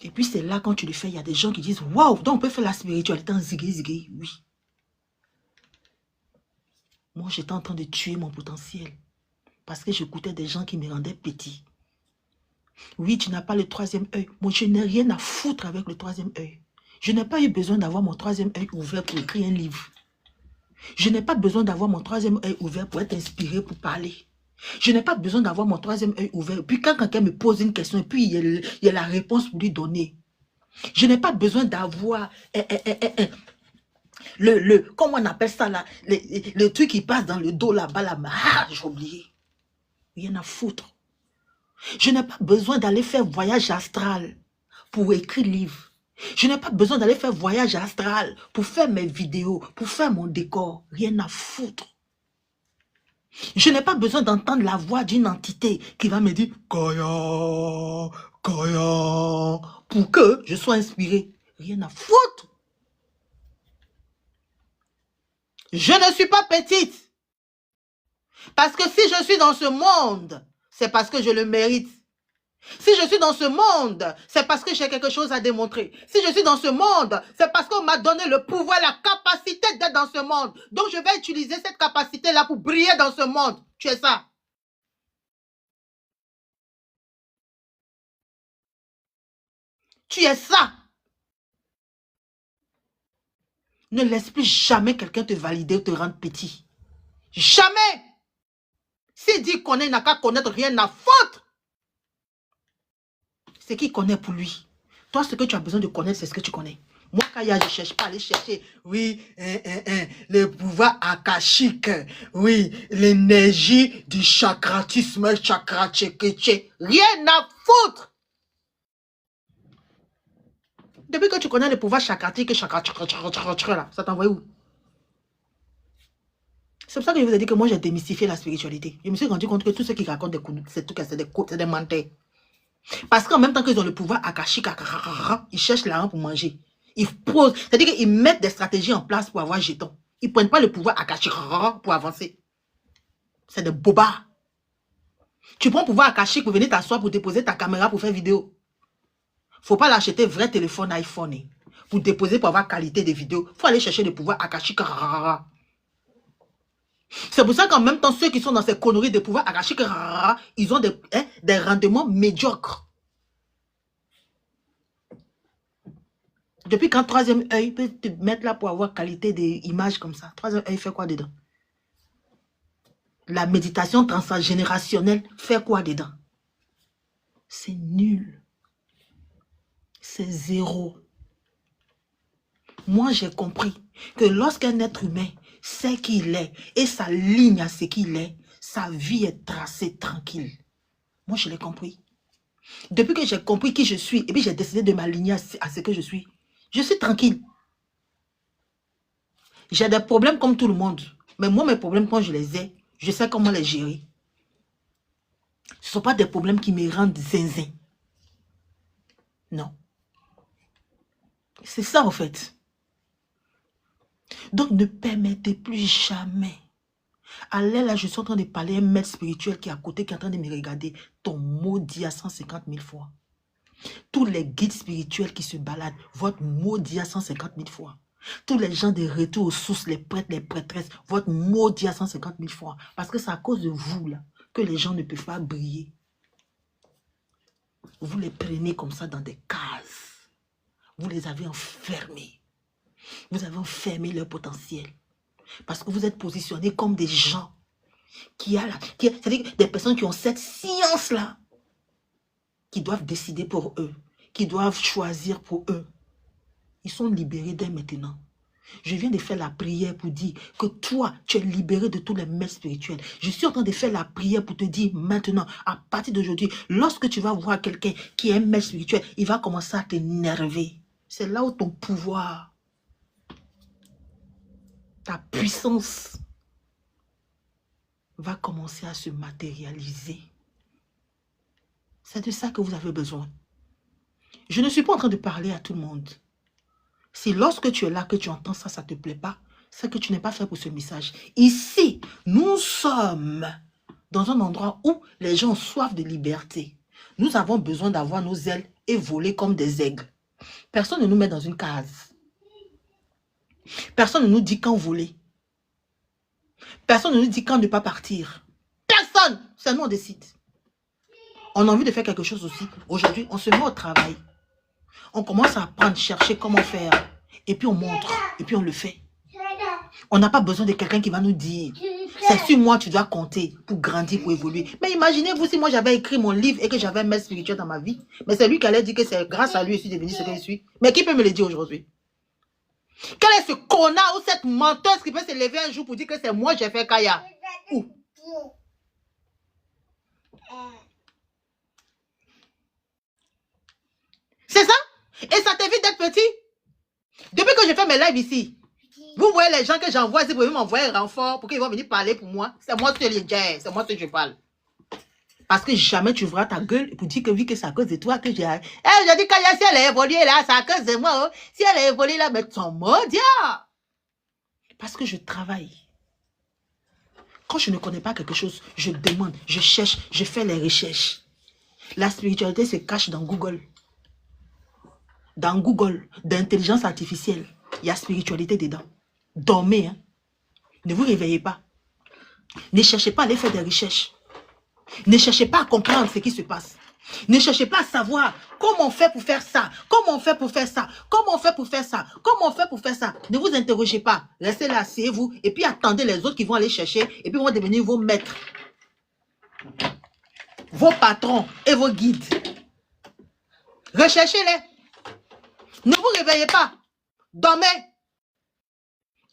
Et puis c'est là, quand tu le fais, il y a des gens qui disent, waouh, donc on peut faire la spiritualité en zigué, oui. Moi, j'étais en train de tuer mon potentiel. Parce que j'écoutais des gens qui me rendaient petit. Oui, tu n'as pas le troisième œil. Moi, je n'ai rien à foutre avec le troisième œil. Je n'ai pas eu besoin d'avoir mon troisième œil ouvert pour écrire un livre. Je n'ai pas besoin d'avoir mon troisième œil ouvert pour être inspiré, pour parler. Je n'ai pas besoin d'avoir mon troisième œil ouvert. Puis quand quelqu'un me pose une question, et puis il y a la réponse pour lui donner. Je n'ai pas besoin d'avoir comment on appelle ça là, le truc qui passe dans le dos là-bas, là, j'ai oublié. Rien à foutre. Je n'ai pas besoin d'aller faire voyage astral pour écrire livre. Je n'ai pas besoin d'aller faire voyage astral pour faire mes vidéos, pour faire mon décor. Rien à foutre. Je n'ai pas besoin d'entendre la voix d'une entité qui va me dire Kaya, Kaya, pour que je sois inspiré. Rien à foutre. Je ne suis pas petite. Parce que si je suis dans ce monde, c'est parce que je le mérite. Si je suis dans ce monde, c'est parce que j'ai quelque chose à démontrer. Si je suis dans ce monde, c'est parce qu'on m'a donné le pouvoir, la capacité d'être dans ce monde. Donc je vais utiliser cette capacité-là pour briller dans ce monde. Tu es ça. Tu es ça. Ne laisse plus jamais quelqu'un te valider ou te rendre petit. Jamais. S'il dit connaît, il n'a qu'à connaître, rien à foutre. Ce qu'il connaît pour lui. Toi, ce que tu as besoin de connaître, c'est ce que tu connais. Moi, Kaya, je ne cherche pas à aller chercher, oui, le pouvoir akashique, oui, l'énergie du chakratisme, chakra tchékéché. Rien à foutre. Depuis que tu connais le pouvoir chakratique, chakra, là, ça t'envoie où? C'est pour ça que je vous ai dit que moi, j'ai démystifié la spiritualité. Je me suis rendu compte que tous ceux qui racontent des trucs, c'est des menteurs. Parce qu'en même temps qu'ils ont le pouvoir akashique, ils cherchent l'argent pour manger. Ils posent, c'est-à-dire qu'ils mettent des stratégies en place pour avoir jeton. Ils ne prennent pas le pouvoir akashique pour avancer. C'est des bobards. Tu prends le pouvoir akashique pour venir t'asseoir, pour déposer ta caméra pour faire vidéo. Il ne faut pas l'acheter vrai téléphone iPhone pour déposer pour avoir qualité de vidéo. Il faut aller chercher le pouvoir akashique. C'est pour ça qu'en même temps, ceux qui sont dans ces conneries de pouvoir akashique, ils ont des rendements médiocres. Depuis quand troisième œil peut te mettre là pour avoir qualité d'image comme ça? Troisième œil fait quoi dedans? La méditation transgénérationnelle fait quoi dedans? C'est nul. C'est zéro. Moi, j'ai compris que lorsqu'un être humain sait qui il est et s'aligne à ce qu'il est, sa vie est tracée tranquille. Moi, je l'ai compris. Depuis que j'ai compris qui je suis et puis j'ai décidé de m'aligner à ce que je suis tranquille. J'ai des problèmes comme tout le monde. Mais moi, mes problèmes, quand je les ai, je sais comment les gérer. Ce ne sont pas des problèmes qui me rendent zinzin. Non. C'est ça, en fait. Donc, ne permettez plus jamais. Allez là, je suis en train de parler à un maître spirituel qui est à côté, qui est en train de me regarder. Ton mot dit à 150 000 fois. Tous les guides spirituels qui se baladent, votre mot dit à 150 000 fois. Tous les gens de retour aux sources, les prêtres, les prêtresses, votre mot dit à 150 000 fois. Parce que c'est à cause de vous là que les gens ne peuvent pas briller. Vous les prenez comme ça dans des cases. Vous les avez enfermés. Vous avez enfermé leur potentiel. Parce que vous êtes positionnés comme des gens c'est-à-dire des personnes qui ont cette science-là, qui doivent décider pour eux, qui doivent choisir pour eux. Ils sont libérés dès maintenant. Je viens de faire la prière pour dire que toi, tu es libéré de tous les maîtres spirituels. Je suis en train de faire la prière pour te dire maintenant, à partir d'aujourd'hui, lorsque tu vas voir quelqu'un qui est un maître spirituel, il va commencer à t'énerver. C'est là où ton pouvoir, ta puissance va commencer à se matérialiser. C'est de ça que vous avez besoin. Je ne suis pas en train de parler à tout le monde. Si lorsque tu es là, que tu entends ça, ça ne te plaît pas, c'est que tu n'es pas fait pour ce message. Ici, nous sommes dans un endroit où les gens ont soif de liberté. Nous avons besoin d'avoir nos ailes et voler comme des aigles. Personne ne nous met dans une case. Personne ne nous dit quand voler. Personne ne nous dit quand ne pas partir. Personne. C'est nous on décide. On a envie de faire quelque chose aussi. Aujourd'hui, on se met au travail. On commence à apprendre, chercher comment faire. Et puis on montre. Et puis on le fait. On n'a pas besoin de quelqu'un qui va nous dire. C'est sur moi tu dois compter pour grandir, pour évoluer. Mais imaginez-vous si moi j'avais écrit mon livre et que j'avais un maître spirituel dans ma vie. Mais c'est lui qui allait dire que c'est grâce à lui que je suis devenu ce que je suis. Mais qui peut me le dire aujourd'hui? Quel est ce connard ou cette menteuse qui peut se lever un jour pour dire que c'est moi qui j'ai fait Kaya? Où? C'est ça? Et ça t'évite d'être petit? Depuis que je fais mes lives ici, vous voyez les gens que j'envoie, si vous pouvez m'envoyer un renfort pour qu'ils vont venir parler pour moi. C'est moi qui les dis, c'est moi que je parle. Parce que jamais tu ouvras ta gueule pour dire que vu que c'est à cause de toi que j'ai... je dis Kaya, si elle est évoluée là, c'est à cause de moi. Oh. Si elle est évoluée là, mais ton maudit. Parce que je travaille. Quand je ne connais pas quelque chose, je demande, je cherche, je fais les recherches. La spiritualité se cache dans Google. Dans Google, d'intelligence artificielle, il y a spiritualité dedans. Dormez, hein. Ne vous réveillez pas. Ne cherchez pas à aller faire des recherches. Ne cherchez pas à comprendre ce qui se passe. Ne cherchez pas à savoir comment on fait pour faire ça, comment on fait pour faire ça, comment on fait pour faire ça, comment on fait pour faire ça. Ne vous interrogez pas. Restez là, asseyez-vous et puis attendez les autres qui vont aller chercher et puis vont devenir vos maîtres, vos patrons et vos guides. Recherchez-les. Ne vous réveillez pas. Dormez.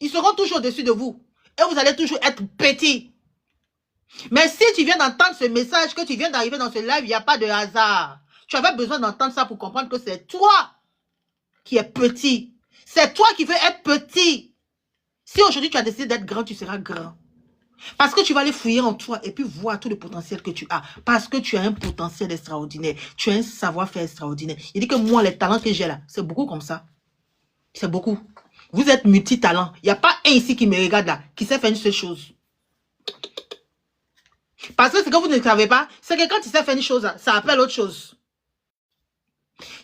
Ils seront toujours au-dessus de vous. Et vous allez toujours être petits. Mais si tu viens d'entendre ce message, que tu viens d'arriver dans ce live, il n'y a pas de hasard. Tu avais besoin d'entendre ça pour comprendre que c'est toi qui es petit. C'est toi qui veux être petit. Si aujourd'hui tu as décidé d'être grand, tu seras grand. Parce que tu vas aller fouiller en toi et puis voir tout le potentiel que tu as. Parce que tu as un potentiel extraordinaire. Tu as un savoir-faire extraordinaire. Il dit que moi, les talents que j'ai là, c'est beaucoup comme ça. C'est beaucoup. Vous êtes multi-talent. Il n'y a pas un ici qui me regarde là, qui sait faire une seule chose. Parce que ce que vous ne savez pas, c'est que quand tu sais faire une chose, ça appelle autre chose.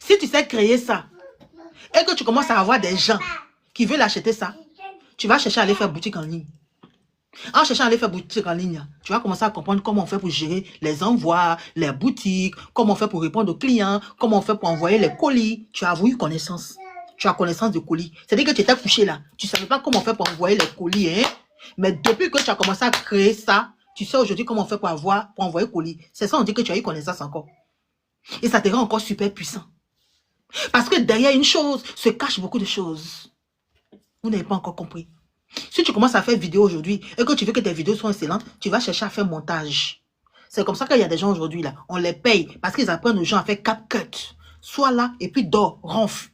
Si tu sais créer ça, et que tu commences à avoir des gens qui veulent acheter ça, tu vas chercher à aller faire boutique en ligne. En cherchant à aller faire boutique en ligne, tu vas commencer à comprendre comment on fait pour gérer les envois, les boutiques, comment on fait pour répondre aux clients, comment on fait pour envoyer les colis. Tu as eu connaissance. Tu as connaissance de colis. C'est-à-dire que tu étais couché là. Tu ne savais pas comment on fait pour envoyer les colis. Hein? Mais depuis que tu as commencé à créer ça, tu sais aujourd'hui comment on fait pour envoyer colis. C'est ça, on dit que tu as eu connaissance encore. Et ça te rend encore super puissant. Parce que derrière une chose se cache beaucoup de choses. Vous n'avez pas encore compris. Si tu commences à faire vidéo aujourd'hui et que tu veux que tes vidéos soient excellentes, tu vas chercher à faire montage. C'est comme ça qu'il y a des gens aujourd'hui là. On les paye parce qu'ils apprennent aux gens à faire CapCut. Sois là et puis dors, ronfle.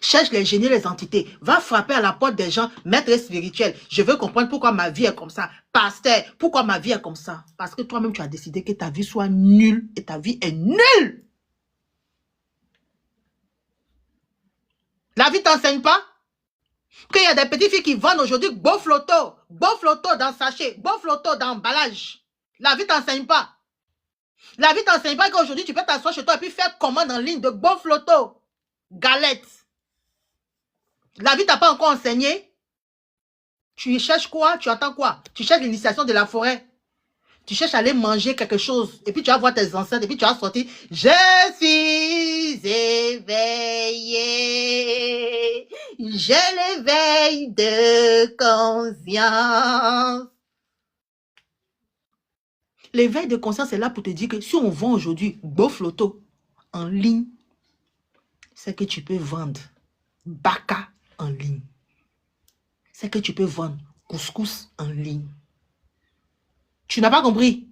Cherche les génies, les entités. Va frapper à la porte des gens, maître spirituel. Je veux comprendre pourquoi ma vie est comme ça. Pasteur, pourquoi ma vie est comme ça? Parce que toi-même, tu as décidé que ta vie soit nulle et ta vie est nulle. La vie ne t'enseigne pas? Qu'il y a des petites filles qui vendent aujourd'hui beau flotto dans sachet, beau flotto dans emballage. La vie ne t'enseigne pas. La vie ne t'enseigne pas qu'aujourd'hui, tu peux t'asseoir chez toi et puis faire commande en ligne de beau flotto, galette. La vie ne t'a pas encore enseigné. Tu cherches quoi? Tu attends quoi? Tu cherches l'initiation de la forêt. Tu cherches à aller manger quelque chose. Et puis tu vas voir tes ancêtres. Et puis tu vas sortir. Je suis éveillé. J'ai l'éveil de conscience. L'éveil de conscience est là pour te dire que si on vend aujourd'hui beau flotto en ligne, c'est que tu peux vendre baka en ligne. C'est que tu peux vendre couscous en ligne. Tu n'as pas compris?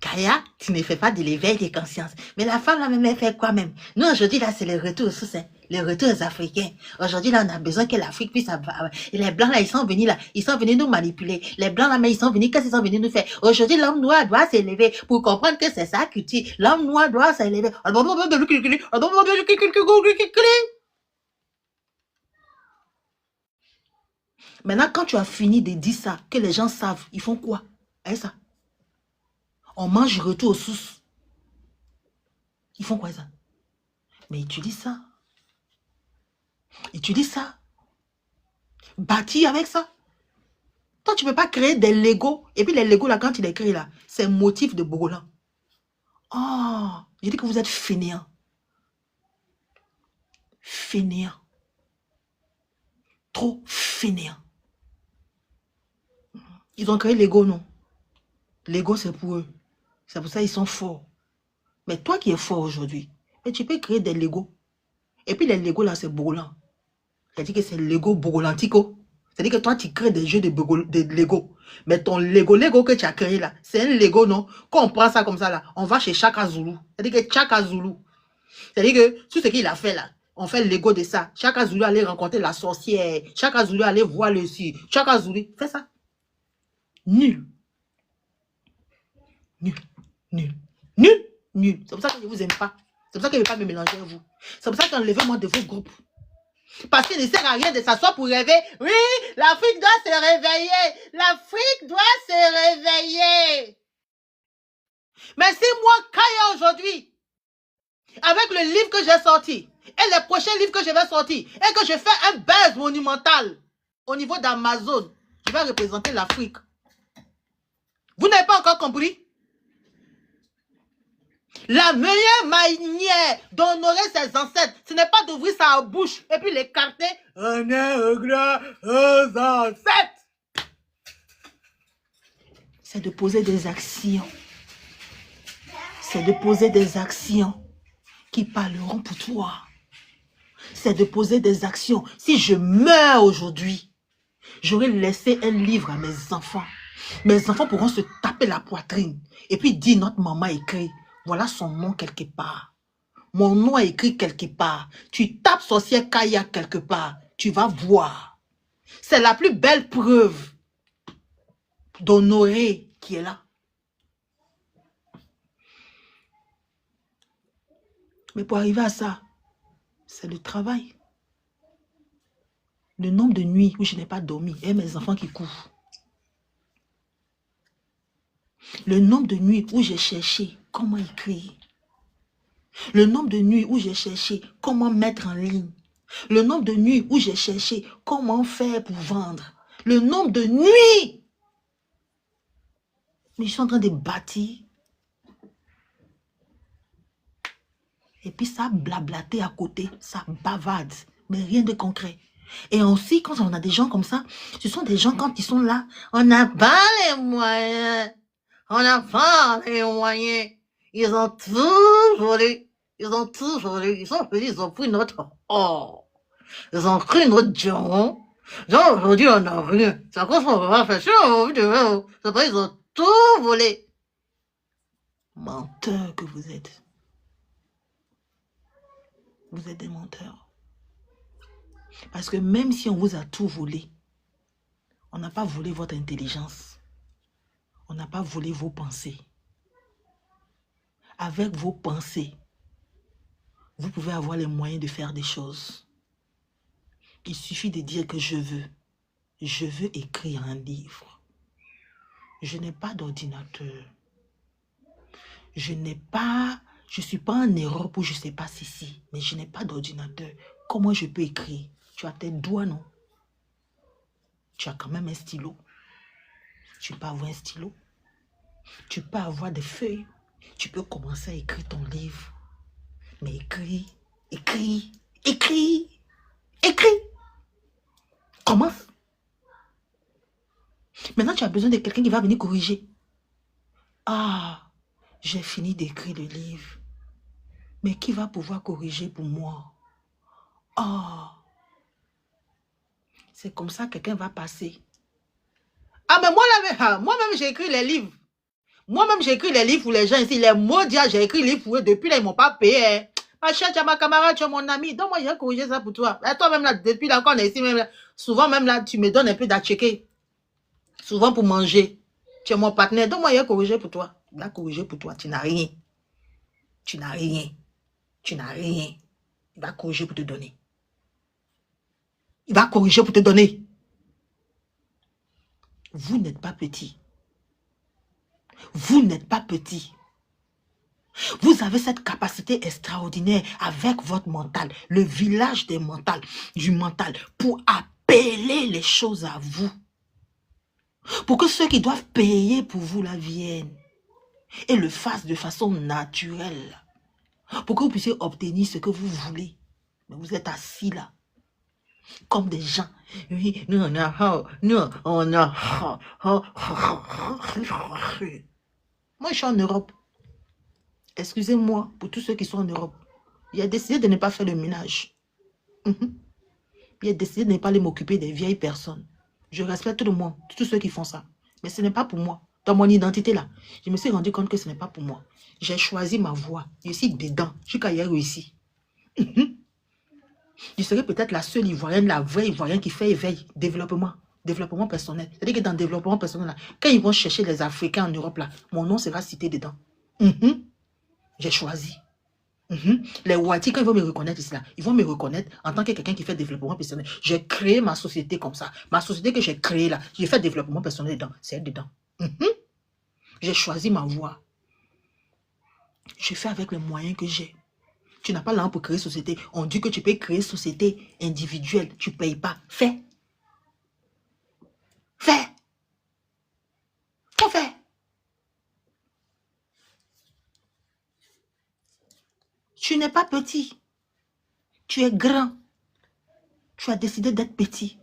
Kaya, tu ne fais pas de l'éveil de conscience. Mais la femme, là, même, elle fait quoi même? Nous, aujourd'hui, là, c'est le retour aux sources, hein, les retours africains. Aujourd'hui, là, on a besoin que l'Afrique puisse avoir... Et les Blancs, là, ils sont venus, là, ils sont venus nous manipuler. Les Blancs, là, mais ils sont venus, qu'est-ce qu'ils sont venus nous faire? Aujourd'hui, l'homme noir doit s'élever pour comprendre que c'est ça qu'il dit. L'homme noir doit s'élever. Maintenant, quand tu as fini de dire ça, que les gens savent, ils font quoi? Hein, ça? On mange retour aux sources. Ils font quoi ça? Mais utilise ça. Utilise ça. Bâtis avec ça. Toi, tu ne peux pas créer des Legos. Et puis les Legos, là, quand il les crée, là, c'est motif de Bogolan. Oh, j'ai dit que vous êtes fainéants. Fainéants. Trop fainéants. Ils ont créé Lego, non? Lego, c'est pour eux. C'est pour ça qu'ils sont forts. Mais toi qui es fort aujourd'hui, tu peux créer des Lego. Et puis les Lego, là, c'est Bogolan. C'est-à-dire que c'est Lego Bogolantico. C'est-à-dire que toi, tu crées des jeux de Lego. Mais ton Lego que tu as créé là, c'est un Lego, non? Quand on prend ça comme ça là, on va chez Chaka Zulu. C'est-à-dire que Chaka Zulu, c'est-à-dire que tout ce qu'il a fait là, on fait le Lego de ça. Chaka Zulu allait rencontrer la sorcière. Chaka Zulu allait voir le si. Chaka Zulu, fais ça. Nul. Nul. Nul. Nul. Nul. C'est pour ça que je ne vous aime pas. C'est pour ça que je ne vais pas me mélanger à vous. C'est pour ça qu'enlevez-moi de vos groupes. Parce qu'il ne sert à rien de s'asseoir pour rêver. Oui, l'Afrique doit se réveiller. L'Afrique doit se réveiller. Mais si moi, Kaya aujourd'hui, avec le livre que j'ai sorti, et les prochains livres que je vais sortir, et que je fais un buzz monumental au niveau d'Amazon, je vais représenter l'Afrique. Vous n'avez pas encore compris? La meilleure manière d'honorer ses ancêtres, ce n'est pas d'ouvrir sa bouche et puis l'écarter. On est grand aux ancêtres. C'est de poser des actions. C'est de poser des actions qui parleront pour toi. C'est de poser des actions. Si je meurs aujourd'hui, j'aurais laissé un livre à mes enfants. Mes enfants pourront se taper la poitrine et puis dire notre maman écrit. Voilà son nom quelque part. Mon nom est écrit quelque part. Tu tapes sorcière Kaya quelque part. Tu vas voir. C'est la plus belle preuve d'honorer qui est là. Mais pour arriver à ça, c'est le travail. Le nombre de nuits où je n'ai pas dormi et mes enfants qui courent. Le nombre de nuits où j'ai cherché comment écrire. Le nombre de nuits où j'ai cherché comment mettre en ligne. Le nombre de nuits où j'ai cherché comment faire pour vendre. Le nombre de nuits. Mais je suis en train de bâtir. Et puis ça blablaté à côté, ça bavarde, mais rien de concret. Et aussi, quand on a des gens comme ça, ce sont des gens quand ils sont là, on n'a pas les moyens. On n'a pas les moyens. Ils ont tout volé. Ils ont tout volé. Ils sont venus, ils ont pris notre or. Ils ont pris notre diamant. Genre, aujourd'hui, on n'a rien. C'est à cause qu'on va faire ça. C'est pas, ils ont tout volé. Menteur que vous êtes. Vous êtes des menteurs. Parce que même si on vous a tout volé, on n'a pas volé votre intelligence. On n'a pas volé vos pensées. Avec vos pensées, vous pouvez avoir les moyens de faire des choses. Il suffit de dire que je veux écrire un livre. Je n'ai pas d'ordinateur. Je suis pas en Europe où je ne sais pas ceci, mais je n'ai pas d'ordinateur. Comment je peux écrire? Tu as tes doigts, non? Tu as quand même un stylo. Tu peux avoir un stylo. Tu peux avoir des feuilles. Tu peux commencer à écrire ton livre. Mais écris, écris, écris, écris. Commence. Maintenant, tu as besoin de quelqu'un qui va venir corriger. Ah, j'ai fini d'écrire le livre. Mais qui va pouvoir corriger pour moi? Ah, c'est comme ça que quelqu'un va passer. Ah, mais moi-même, j'ai écrit les livres. Moi-même, j'ai écrit les livres pour les gens ici. Les maudits, j'ai écrit les livres pour eux. Depuis là, ils ne m'ont pas payé. Ma chère, tu es ma camarade, tu es mon ami. Donc, moi, j'ai corrigé ça pour toi. Et toi-même, là, depuis là, quand on est ici, même là, souvent, même là, tu me donnes un peu d'atchecker. Souvent pour manger. Tu es mon partenaire. Donc, moi, j'ai corrigé pour toi. Il a corrigé pour toi. Tu n'as rien. Tu n'as rien. Tu n'as rien. Il va corriger pour te donner. Il va corriger pour te donner. Vous n'êtes pas petit. Vous n'êtes pas petit. Vous avez cette capacité extraordinaire avec votre mental, le village du mental, pour appeler les choses à vous. Pour que ceux qui doivent payer pour vous la viennent et le fassent de façon naturelle. Pour que vous puissiez obtenir ce que vous voulez. Mais vous êtes assis là, comme des gens. Oui, nous on a... Moi, je suis en Europe. Excusez-moi pour tous ceux qui sont en Europe. Il a décidé de ne pas faire le ménage. Il a décidé de ne pas aller m'occuper des vieilles personnes. Je respecte tout le monde, tous ceux qui font ça. Mais ce n'est pas pour moi. Dans mon identité là, je me suis rendu compte que ce n'est pas pour moi. J'ai choisi ma voie. Je suis dedans. Jusqu'à hier ici. Je serai peut-être la seule Ivoirienne, la vraie Ivoirienne qui fait éveil, développement personnel. C'est-à-dire que dans le développement personnel, là, quand ils vont chercher les Africains en Europe, là, mon nom sera cité dedans. J'ai choisi. Les Wati, quand ils vont me reconnaître ici, là, ils vont me reconnaître en tant que quelqu'un qui fait développement personnel. J'ai créé ma société comme ça. Ma société que j'ai créée là, j'ai fait développement personnel dedans. C'est dedans. J'ai choisi ma voie. Je fais avec les moyens que j'ai. Tu n'as pas l'argent pour créer société. On dit que tu peux créer société individuelle. Tu ne payes pas. Fais. Fais. Faut faire. Tu n'es pas petit. Tu es grand. Tu as décidé d'être petit.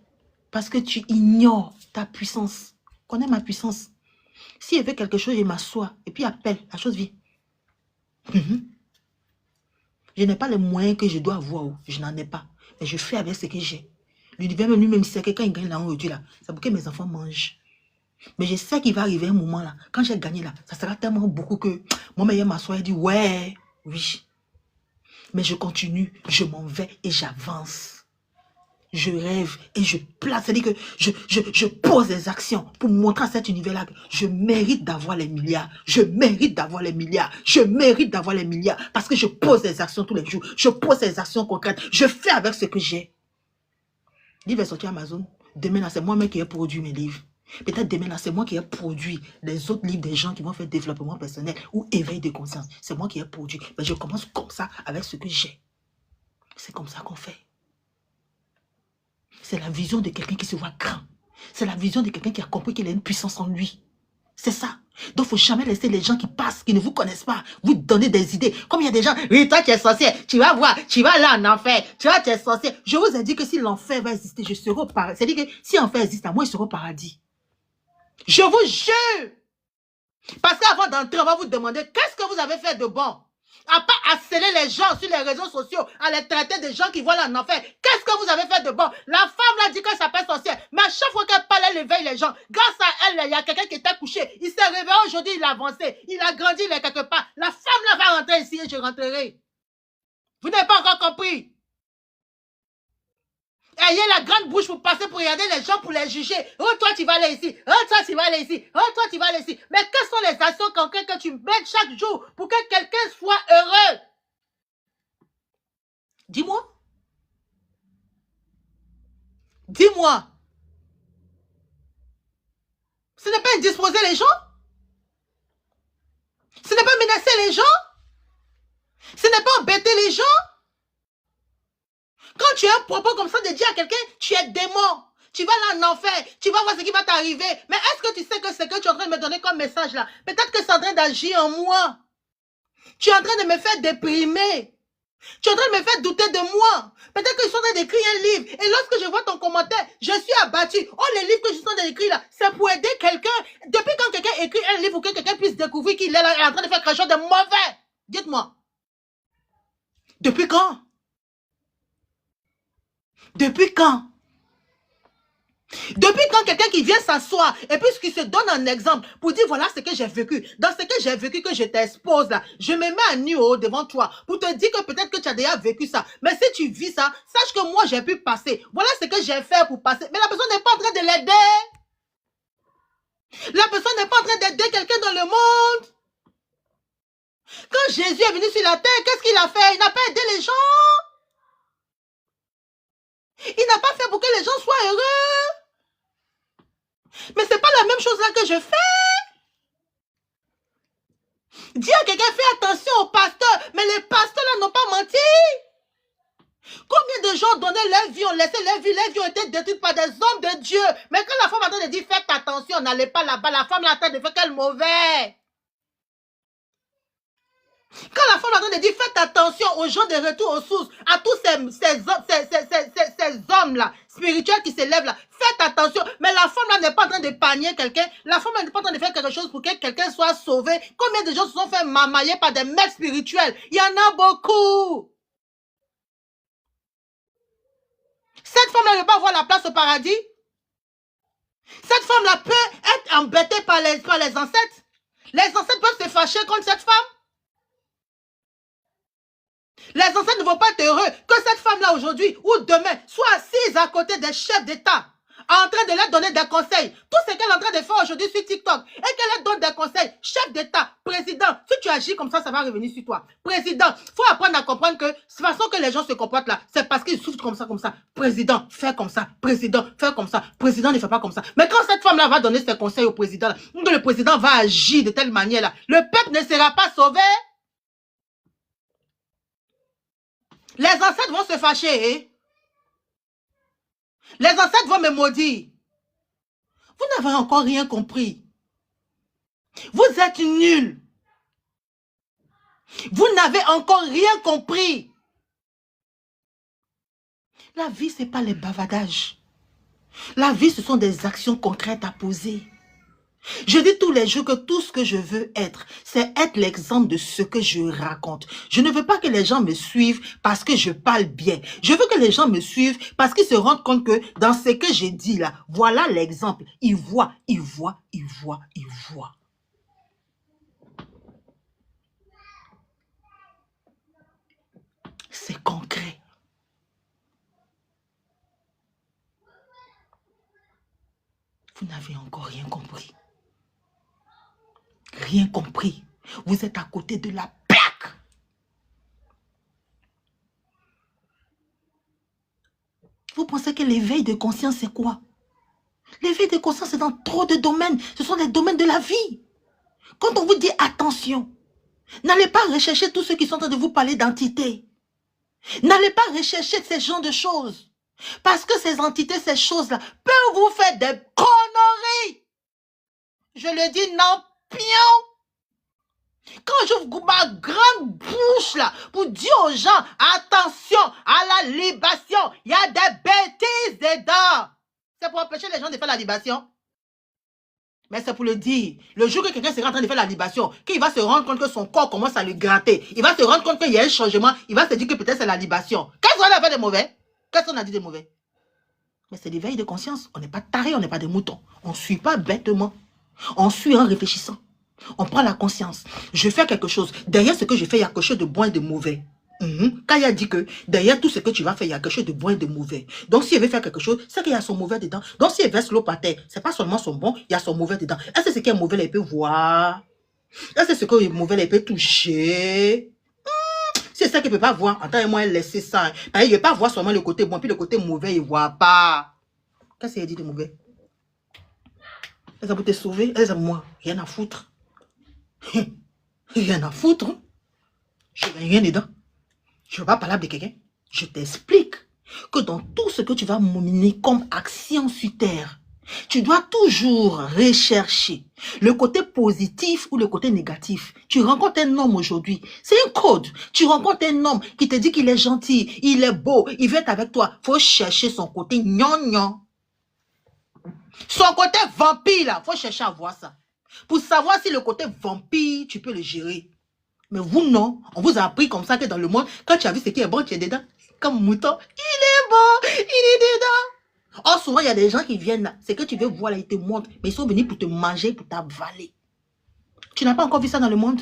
Parce que tu ignores ta puissance. Connais ma puissance. Si je veux quelque chose, je m'assois. Et puis appelle. La chose vient. Je n'ai pas les moyens que je dois avoir. Je n'en ai pas. Mais je fais avec ce que j'ai. L'univers lui-même sait que quand il gagne l'argent aujourd'hui, là, c'est pour que mes enfants mangent. Mais je sais qu'il va arriver un moment là. Quand j'ai gagné là, ça sera tellement beaucoup que mon meilleur m'assoit et dit ouais, oui. Mais je continue, je m'en vais et j'avance. Je rêve et je place. C'est-à-dire que je pose des actions pour montrer à cet univers-là que je mérite d'avoir les milliards. Je mérite d'avoir les milliards. Je mérite d'avoir les milliards. Parce que je pose des actions tous les jours. Je pose des actions concrètes. Je fais avec ce que j'ai. Le livre est sorti à Amazon. Demain, là, c'est moi-même qui ai produit mes livres. Peut-être demain, là, c'est moi qui ai produit les autres livres des gens qui vont faire développement personnel ou éveil de conscience. C'est moi qui ai produit. Mais je commence comme ça avec ce que j'ai. C'est comme ça qu'on fait. C'est la vision de quelqu'un qui se voit grand. C'est la vision de quelqu'un qui a compris qu'il a une puissance en lui. C'est ça. Donc, il ne faut jamais laisser les gens qui passent, qui ne vous connaissent pas, vous donner des idées. Comme il y a des gens, oui, toi, tu es sorcier, tu vas voir, tu vas là en enfer, tu vois, tu es sorcier. Je vous ai dit que si l'enfer va exister, je serai au paradis. C'est-à-dire que si l'enfer existe, moi, je serai au paradis. Je vous jure. Parce qu'avant d'entrer, on va vous demander, qu'est-ce que vous avez fait de bon? À pas harceler les gens sur les réseaux sociaux, à les traiter des gens qui vont là en enfer. Qu'est-ce que vous avez fait de bon? La femme là dit qu'elle s'appelle sorcière. Mais à chaque fois qu'elle parle, elle éveille les gens. Grâce à elle, il y a quelqu'un qui était couché. Il s'est réveillé aujourd'hui, il a avancé. Il a grandi, il est quelque part. La femme là va rentrer ici et je rentrerai. Vous n'avez pas encore compris? Ayez la grande bouche pour passer pour regarder les gens, pour les juger. Oh, toi, tu vas aller ici. Oh, toi, tu vas aller ici. Oh, toi, tu vas aller ici. Mais quelles sont les actions concrètes que tu mets chaque jour pour que quelqu'un soit heureux? Dis-moi. Dis-moi. Ce n'est pas indisposer les gens. Ce n'est pas menacer les gens. Ce n'est pas embêter les gens. Quand tu as un propos comme ça de dire à quelqu'un, tu es démon. Tu vas là en enfer, tu vas voir ce qui va t'arriver. Mais est-ce que tu sais que ce que tu es en train de me donner comme message là, peut-être que c'est en train d'agir en moi. Tu es en train de me faire déprimer. Tu es en train de me faire douter de moi. Peut-être que je suis en train d'écrire un livre. Et lorsque je vois ton commentaire, je suis abattu. Oh, les livres que je suis en train d'écrire là, c'est pour aider quelqu'un. Depuis quand quelqu'un écrit un livre pour que quelqu'un puisse découvrir qu'il est là et en train de faire quelque chose de mauvais? Dites-moi. Depuis quand? Depuis quand? Depuis quand quelqu'un qui vient s'asseoir et puis qui se donne un exemple pour dire voilà ce que j'ai vécu. Dans ce que j'ai vécu que je t'expose là, je me mets à nu devant toi pour te dire que peut-être que tu as déjà vécu ça. Mais si tu vis ça, sache que moi j'ai pu passer. Voilà ce que j'ai fait pour passer. Mais la personne n'est pas en train de l'aider. La personne n'est pas en train d'aider quelqu'un dans le monde. Quand Jésus est venu sur la terre, qu'est-ce qu'il a fait? Il n'a pas aidé les gens. Il n'a pas fait pour que les gens soient heureux. Mais ce n'est pas la même chose là que je fais. Dis à quelqu'un, fais attention aux pasteurs. Mais les pasteurs là n'ont pas menti. Combien de gens donnaient leur vie, ont laissé leur vie ont été détruites par des hommes de Dieu. Mais quand la femme a dit, faites attention, n'allez pas là-bas, la femme là a de faire quel mauvais. Quand la femme a dit, faites attention aux gens de retour aux sources, à tous ces hommes-là, spirituels qui s'élèvent là, faites attention. Mais la femme là n'est pas en train de panier quelqu'un, la femme n'est pas en train de faire quelque chose pour que quelqu'un soit sauvé. Combien de gens se sont fait mamailler par des maîtres spirituels? Il y en a beaucoup. Cette femme-là ne veut pas avoir la place au paradis. Cette femme-là peut être embêtée par les ancêtres. Les ancêtres peuvent se fâcher contre cette femme. Les ancêtres ne vont pas être heureux que cette femme-là aujourd'hui ou demain soit assise à côté des chefs d'État, en train de leur donner des conseils. Tout ce qu'elle est en train de faire aujourd'hui sur TikTok, et qu'elle leur donne des conseils. Chef d'État, président, si tu agis comme ça va revenir sur toi. Président, il faut apprendre à comprendre que la façon que les gens se comportent là, c'est parce qu'ils souffrent comme ça, comme ça. Président, fais comme ça. Président, fais comme ça. Président, ne fait pas comme ça. Mais quand cette femme-là va donner ses conseils au président, que le président va agir de telle manière là, le peuple ne sera pas sauvé. Les ancêtres vont se fâcher. Hein? Les ancêtres vont me maudire. Vous n'avez encore rien compris. Vous êtes nuls. Vous n'avez encore rien compris. La vie, ce n'est pas les bavadages. La vie, ce sont des actions concrètes à poser. Je dis tous les jours que tout ce que je veux être, c'est être l'exemple de ce que je raconte. Je ne veux pas que les gens me suivent parce que je parle bien. Je veux que les gens me suivent parce qu'ils se rendent compte que dans ce que j'ai dit là, voilà l'exemple. Ils voient, ils voient, ils voient, ils voient. C'est concret. Vous n'avez encore rien compris. Rien compris. Vous êtes à côté de la plaque. Vous pensez que l'éveil de conscience, c'est quoi? L'éveil de conscience, c'est dans trop de domaines. Ce sont les domaines de la vie. Quand on vous dit attention, n'allez pas rechercher tous ceux qui sont en train de vous parler d'entités. N'allez pas rechercher ces genres de choses. Parce que ces entités, ces choses-là, peuvent vous faire des conneries. Je le dis non, pion. Quand j'ouvre ma grande bouche là, pour dire aux gens, attention à la libation, il y a des bêtises dedans. C'est pour empêcher les gens de faire la libation. Mais c'est pour le dire. Le jour que quelqu'un sera en train de faire la libation, qu'il va se rendre compte que son corps commence à le gratter, il va se rendre compte qu'il y a un changement, il va se dire que peut-être c'est la libation. Qu'est-ce qu'on a fait de mauvais? Qu'est-ce qu'on a dit de mauvais? Mais c'est l'éveil de conscience. On n'est pas taré, on n'est pas des moutons. On ne suit pas bêtement. On suit en réfléchissant. On prend la conscience. Je fais quelque chose. Derrière ce que je fais, il y a quelque chose de bon et de mauvais. Quand il a dit que derrière tout ce que tu vas faire, il y a quelque chose de bon et de mauvais. Donc, si elle veut faire quelque chose, c'est qu'il y a son mauvais dedans. Donc, si elle verse l'eau par terre, c'est pas seulement son bon, il y a son mauvais dedans. Est-ce que ce qui est mauvais, elle peut voir? Est-ce que ce qui est mauvais, elle peut toucher? C'est ça qu'elle ne peut pas voir. Entendez-moi, elle laisse ça. Il ne peut pas voir seulement le côté bon, puis le côté mauvais, il ne voit pas. Qu'est-ce qu'elle dit de mauvais? Elle a pour te sauver, elle a moi, rien à foutre. Rien à foutre. Je n'ai rien dedans. Je ne veux pas parler avec quelqu'un. Je t'explique que dans tout ce que tu vas mener comme action sur terre, tu dois toujours rechercher le côté positif ou le côté négatif. Tu rencontres un homme aujourd'hui, c'est un code. Tu rencontres un homme qui te dit qu'il est gentil, il est beau, il veut être avec toi. Il faut chercher son côté gnangnan. Son côté vampire, là, il faut chercher à voir ça. Pour savoir si le côté vampire, tu peux le gérer. Mais vous, non. On vous a appris comme ça que dans le monde, quand tu as vu ce qui est bon, tu es dedans. Comme mouton, il est bon, il est dedans. Or, souvent, il y a des gens qui viennent là. C'est que tu veux voir là, ils te montrent. Mais ils sont venus pour te manger, pour t'avaler. Tu n'as pas encore vu ça dans le monde?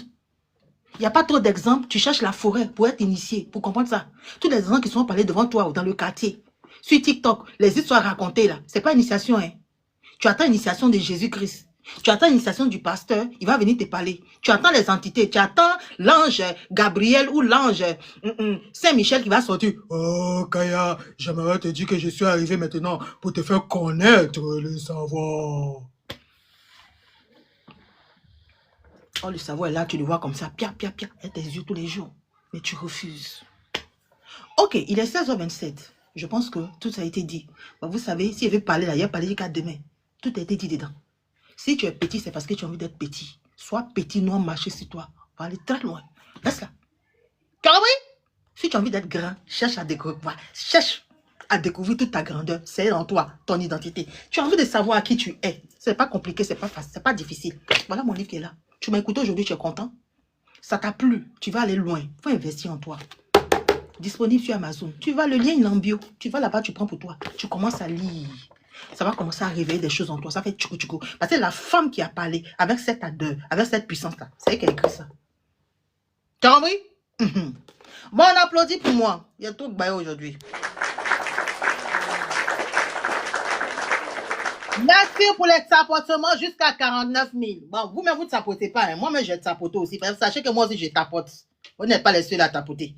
Il n'y a pas trop d'exemples. Tu cherches la forêt pour être initié, pour comprendre ça. Tous les gens qui sont parlés devant toi ou dans le quartier, sur TikTok, les histoires racontées là, c'est pas initiation, hein. Tu attends l'initiation de Jésus-Christ. Tu attends l'initiation du pasteur, il va venir te parler. Tu attends les entités, tu attends l'ange Gabriel ou l'ange Saint-Michel qui va sortir. Oh Kaya, j'aimerais te dire que je suis arrivé maintenant pour te faire connaître le savoir. Oh, le cerveau est là, tu le vois comme ça, pia, pia, pia, et tes yeux tous les jours. Mais tu refuses. Ok, il est 16h27. Je pense que tout a été dit. Bah, vous savez, s'il veut parler là, il a parlé jusqu'à demain. Tout a été dit dedans. Si tu es petit, c'est parce que tu as envie d'être petit. Sois petit, non, marcher sur toi. On va aller très loin. Laisse-la. Carré. Si tu as envie d'être grand, cherche à découvrir toute ta grandeur. C'est en toi, ton identité. Tu as envie de savoir qui tu es. C'est pas compliqué, c'est pas facile, c'est pas difficile. Voilà mon livre qui est là. Tu m'as écouté aujourd'hui, tu es content? Ça t'a plu, tu vas aller loin. Il faut investir en toi. Disponible sur Amazon. Tu vas, le lien il est en bio. Tu vas là-bas, tu prends pour toi. Tu commences à lire. Ça va commencer à réveiller des choses en toi. Ça fait tchoukou tchoukou. Parce que la femme qui a parlé avec cette ardeur, avec cette puissance-là, c'est elle qui a écrit ça. Tu as compris? Bon, on applaudit pour moi. Il y a tout bail aujourd'hui. Merci pour les tapotements jusqu'à 49 000. Bon, vous-même, vous ne tapotez pas. Hein. Moi-même, je tapote aussi. Sachez que moi aussi, je tapote. Vous n'êtes pas les seuls à tapoter.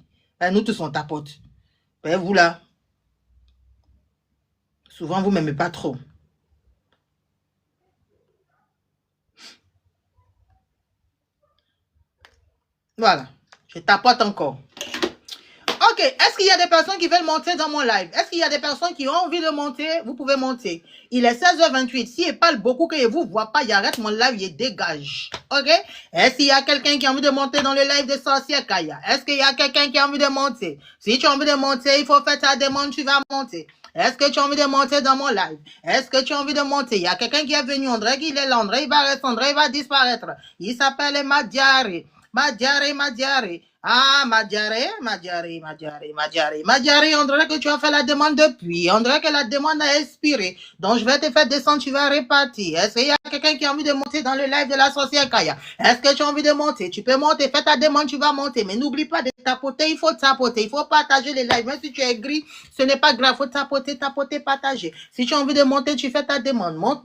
Nous tous, on tapote. Vous là, souvent, vous ne m'aimez pas trop. Voilà. Je tapote encore. Ok, est-ce qu'il y a des personnes qui veulent monter dans mon live? Est-ce qu'il y a des personnes qui ont envie de monter? Vous pouvez monter. Il est 16h28. S'il parle beaucoup, que je ne vous vois pas, il arrête mon live, il dégage. Ok? Est-ce qu'il y a quelqu'un qui a envie de monter dans le live de Sorcière Kaya? Est-ce qu'il y a quelqu'un qui a envie de monter? Si tu as envie de monter, il faut faire ta demande, tu vas monter. Est-ce que tu as envie de monter dans mon live? Est-ce que tu as envie de monter? Il y a quelqu'un qui est venu, André, il est là, André, il va rester, André, il va disparaître. Il s'appelle Madiare. Madiare. Ah, Madiare, on dirait que tu as fait la demande depuis. On dirait que la demande a expiré. Donc, je vais te faire descendre, tu vas répartir. Est-ce qu'il y a quelqu'un qui a envie de monter dans le live de la Sorcière Kaya? Est-ce que tu as envie de monter? Tu peux monter, fais ta demande, tu vas monter. Mais n'oublie pas de tapoter, il faut tapoter. Il faut partager les lives. Même si tu es gris, ce n'est pas grave. Il faut tapoter, partager. Si tu as envie de monter, tu fais ta demande. Monte.